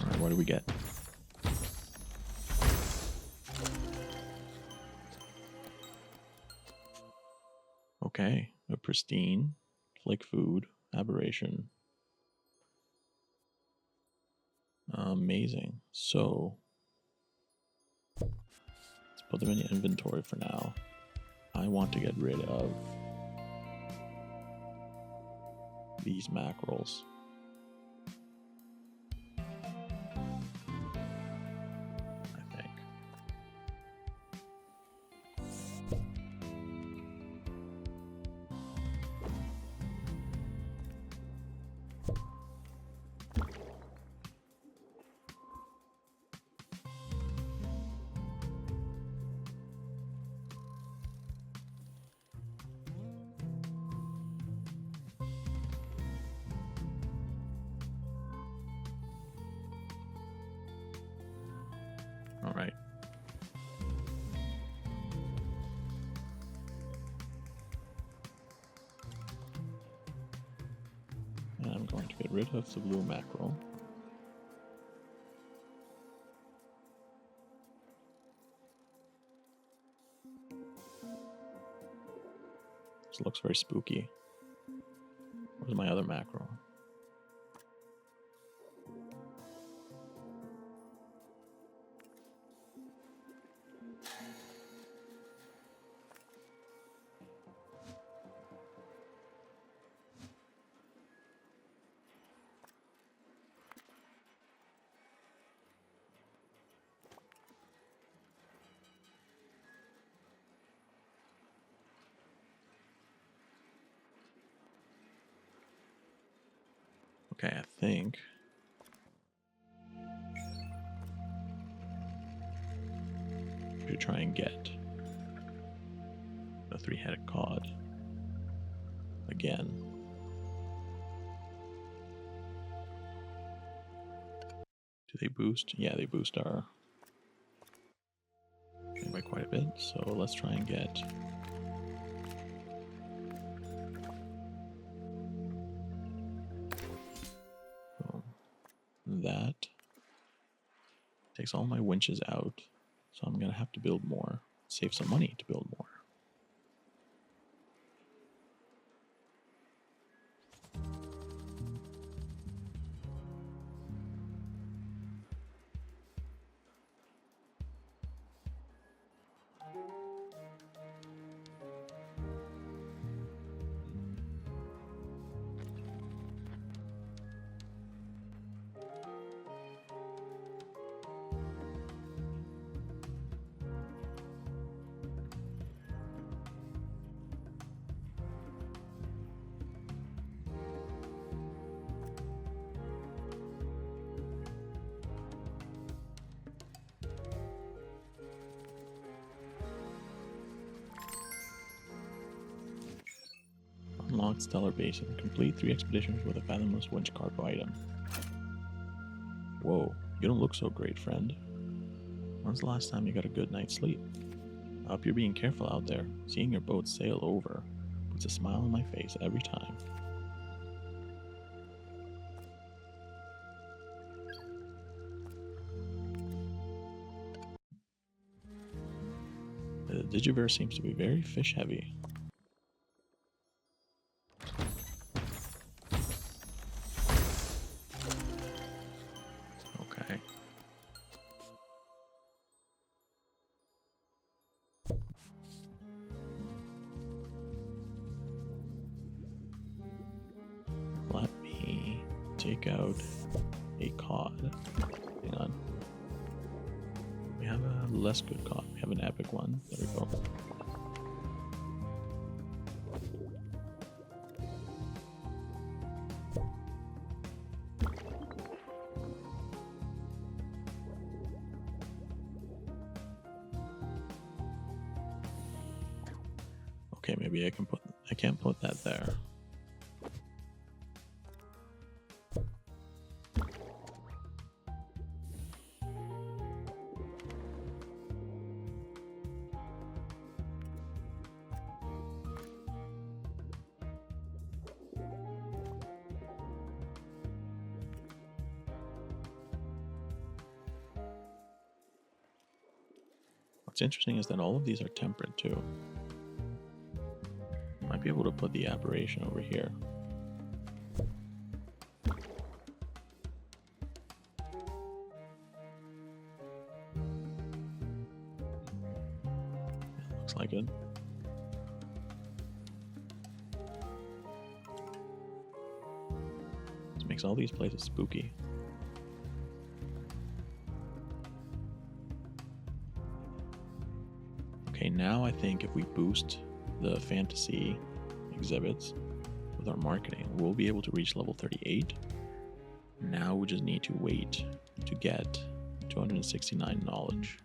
All right, what do we get? Okay, a pristine, flick food, aberration. Amazing. So, let's put them in the inventory for now. I want to get rid of these mackerels. I think. All right. And I'm going to get rid of the blue mackerel. This looks very spooky. Where's my other mackerel? Okay, I think we should try and get the three-headed cod again. Do they boost? Yeah, they boost our thing by quite a bit. So let's try and get that. Takes all my winches out, so I'm gonna have to build more. Save some money to build more. Unlocked Stellar Basin. Complete 3 expeditions with a fathomless winch cargo item. Whoa, you don't look so great, friend. When's the last time you got a good night's sleep? I hope you're being careful out there. Seeing your boat sail over puts a smile on my face every time. The Digiverse seems to be very fish heavy. Okay. Let me take out a cod. Hang on. We have a less good cod. We have an epic one. There we go. Okay, maybe I can't put that there. What's interesting is that all of these are temperate too. Might be able to put the aberration over here. Looks like it. This makes all these places spooky. Okay, now I think if we boost the fantasy exhibits with our marketing, we'll be able to reach level 38. Now we just need to wait to get 269 knowledge.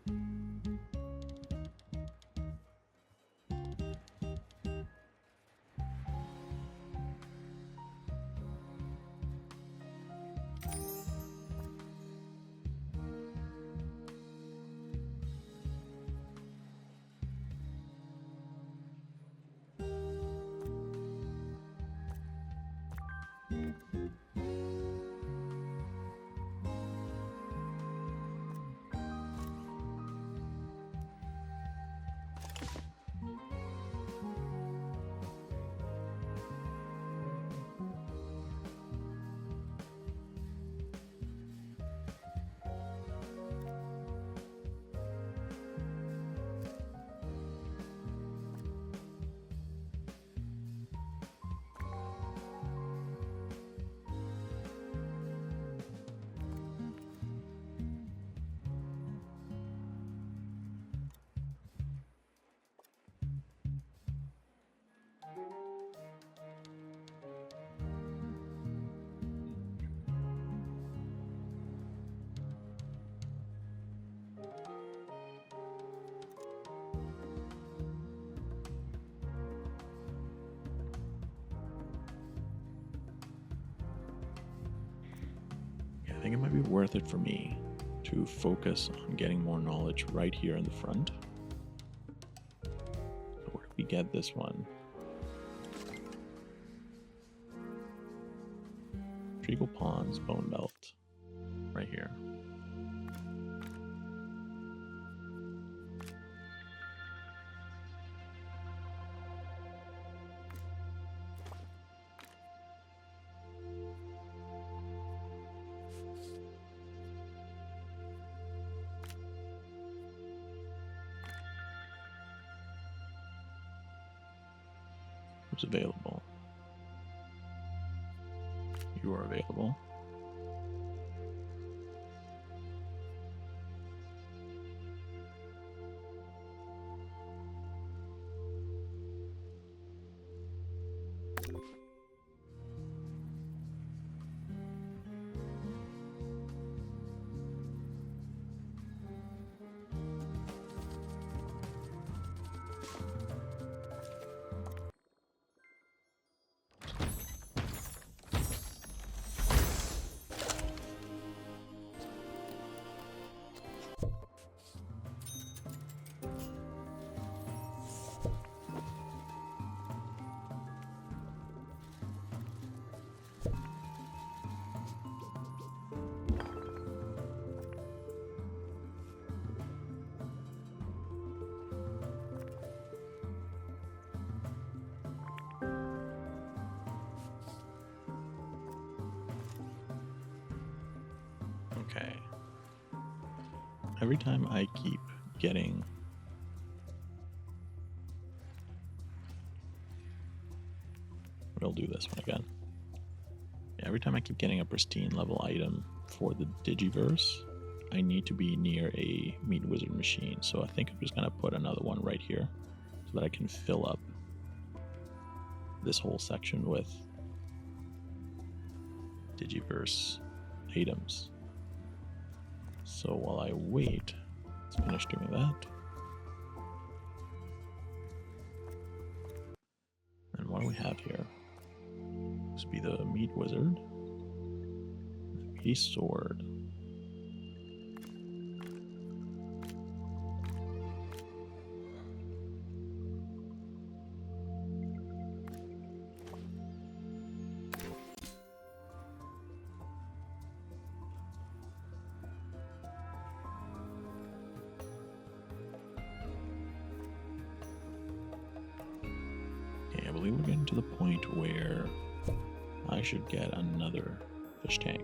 I think it might be worth it for me to focus on getting more knowledge right here in the front. So where do we get this one? Treacle Ponds, Bone Belt, right here. Who's available? You are available. Okay. Every time I keep getting... We'll do this one again. Yeah, every time I keep getting a pristine level item for the Digiverse, I need to be near a meat wizard machine. So I think I'm just going to put another one right here so that I can fill up this whole section with Digiverse items. So while I wait, let's finish doing that. And what do we have here? This would be the meat wizard. A sword. Okay, I believe we're getting to the point where I should get another fish tank.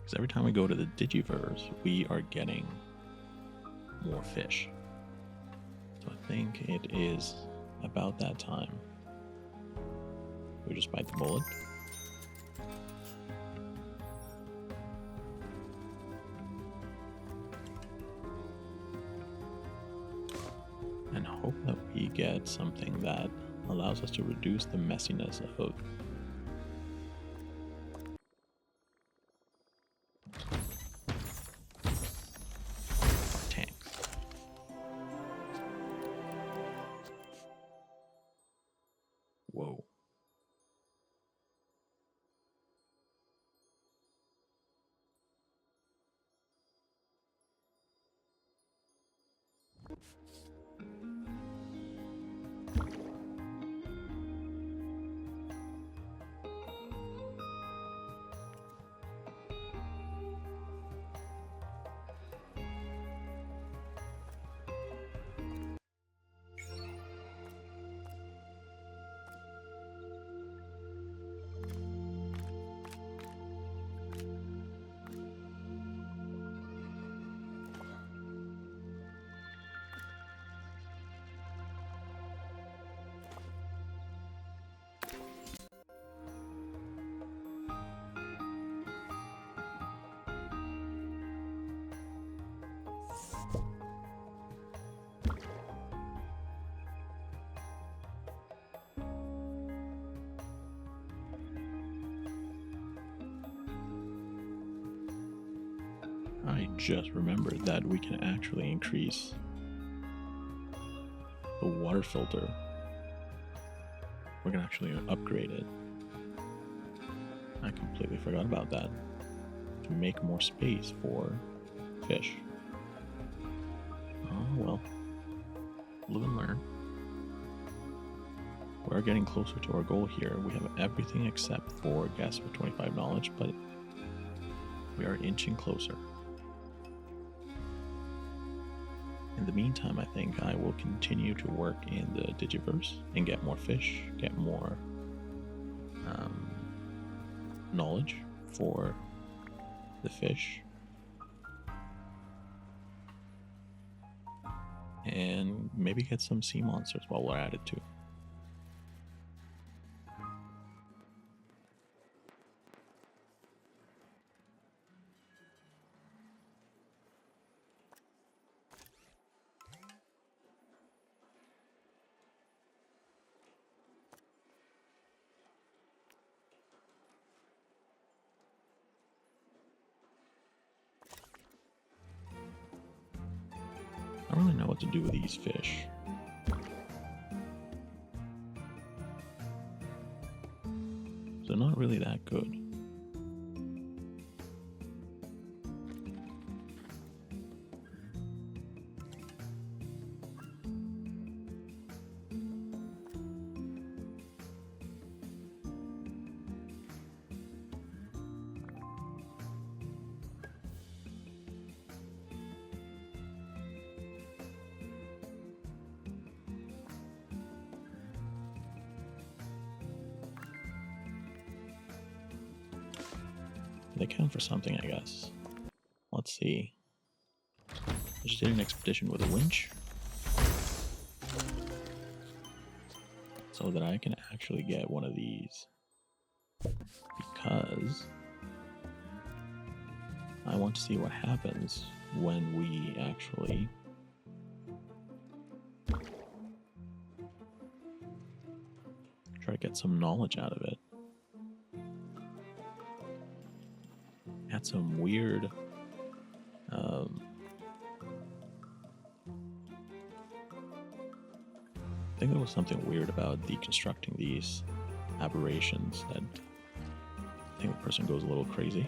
Because every time we go to the Digiverse, we are getting more fish. So I think it is about that time. We just bite the bullet. And hope that we get something that allows us to reduce the messiness of Whoa. I just remembered that we can actually increase the water filter. We can actually upgrade it. I completely forgot about that. To make more space for fish. Oh well. Live and learn. We're getting closer to our goal here. We have everything except for guess with 25 knowledge, but we are inching closer. In the meantime, I think I will continue to work in the Digiverse and get more fish, get more knowledge for the fish, and maybe get some sea monsters while we're at it too. I don't really know what to do with these fish. They're not really that good. They count for something, I guess. Let's see. I just did an expedition with a winch, so that I can actually get one of these, because I want to see what happens when we actually try to get some knowledge out of it. Had some weird I think there was something weird about deconstructing these aberrations that I think the person goes a little crazy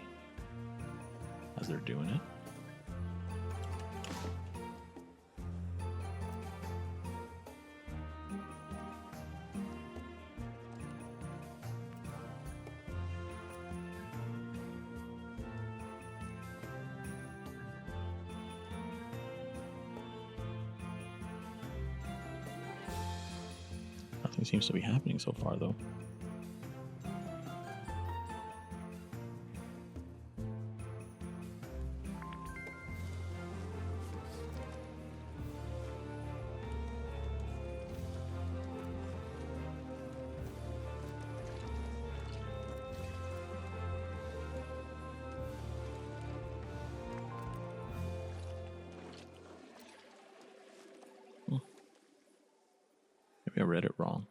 as they're doing it. Nothing seems to be happening so far, though. Maybe I read it wrong.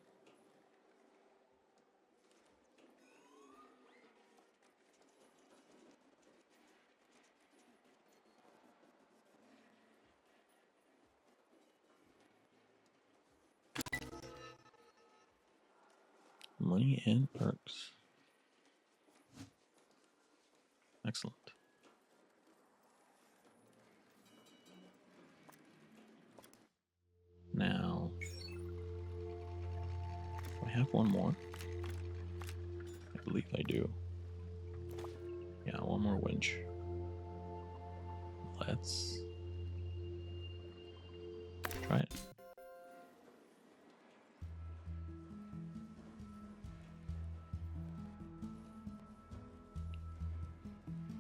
Money and perks. Excellent. Now, I have one more. I believe I do. Yeah, one more winch. Let's try it.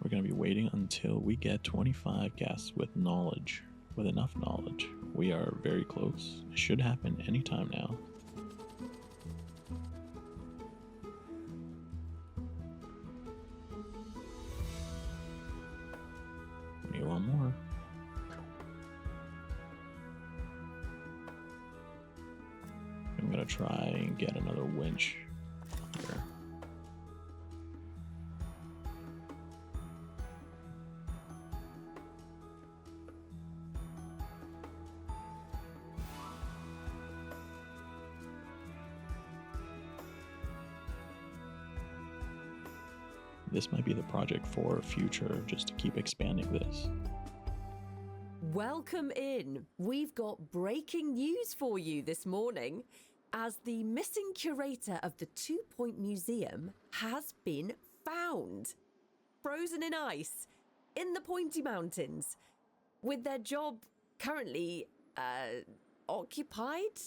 We're going to be waiting until we get 25 guests with knowledge, with enough knowledge. We are very close. It should happen anytime now. We need one more. I'm going to try and get another winch here. This might be the project for future, just to keep expanding this. Welcome in. We've got breaking news for you this morning, as the missing curator of the 2 Point Museum has been found. Frozen in ice in the Pointy Mountains, with their job currently occupied.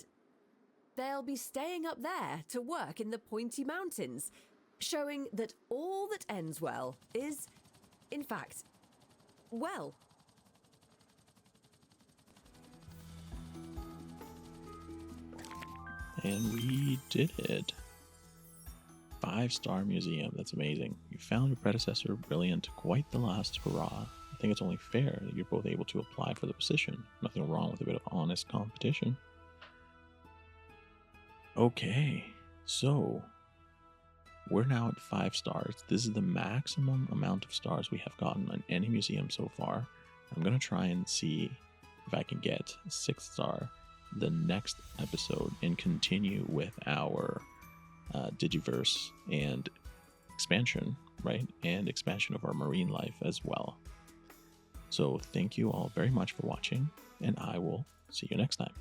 They'll be staying up there to work in the Pointy Mountains, showing that all that ends well is, in fact, well. And we did it. 5-star museum. That's amazing. You found your predecessor brilliant. Quite the last hurrah. I think it's only fair that you're both able to apply for the position. Nothing wrong with a bit of honest competition. Okay, so we're now at 5 stars. This is the maximum amount of stars we have gotten on any museum so far. I'm going to try and see if I can get 6th star the next episode and continue with our Digiverse and expansion, right? And expansion of our marine life as well. So thank you all very much for watching, and I will see you next time.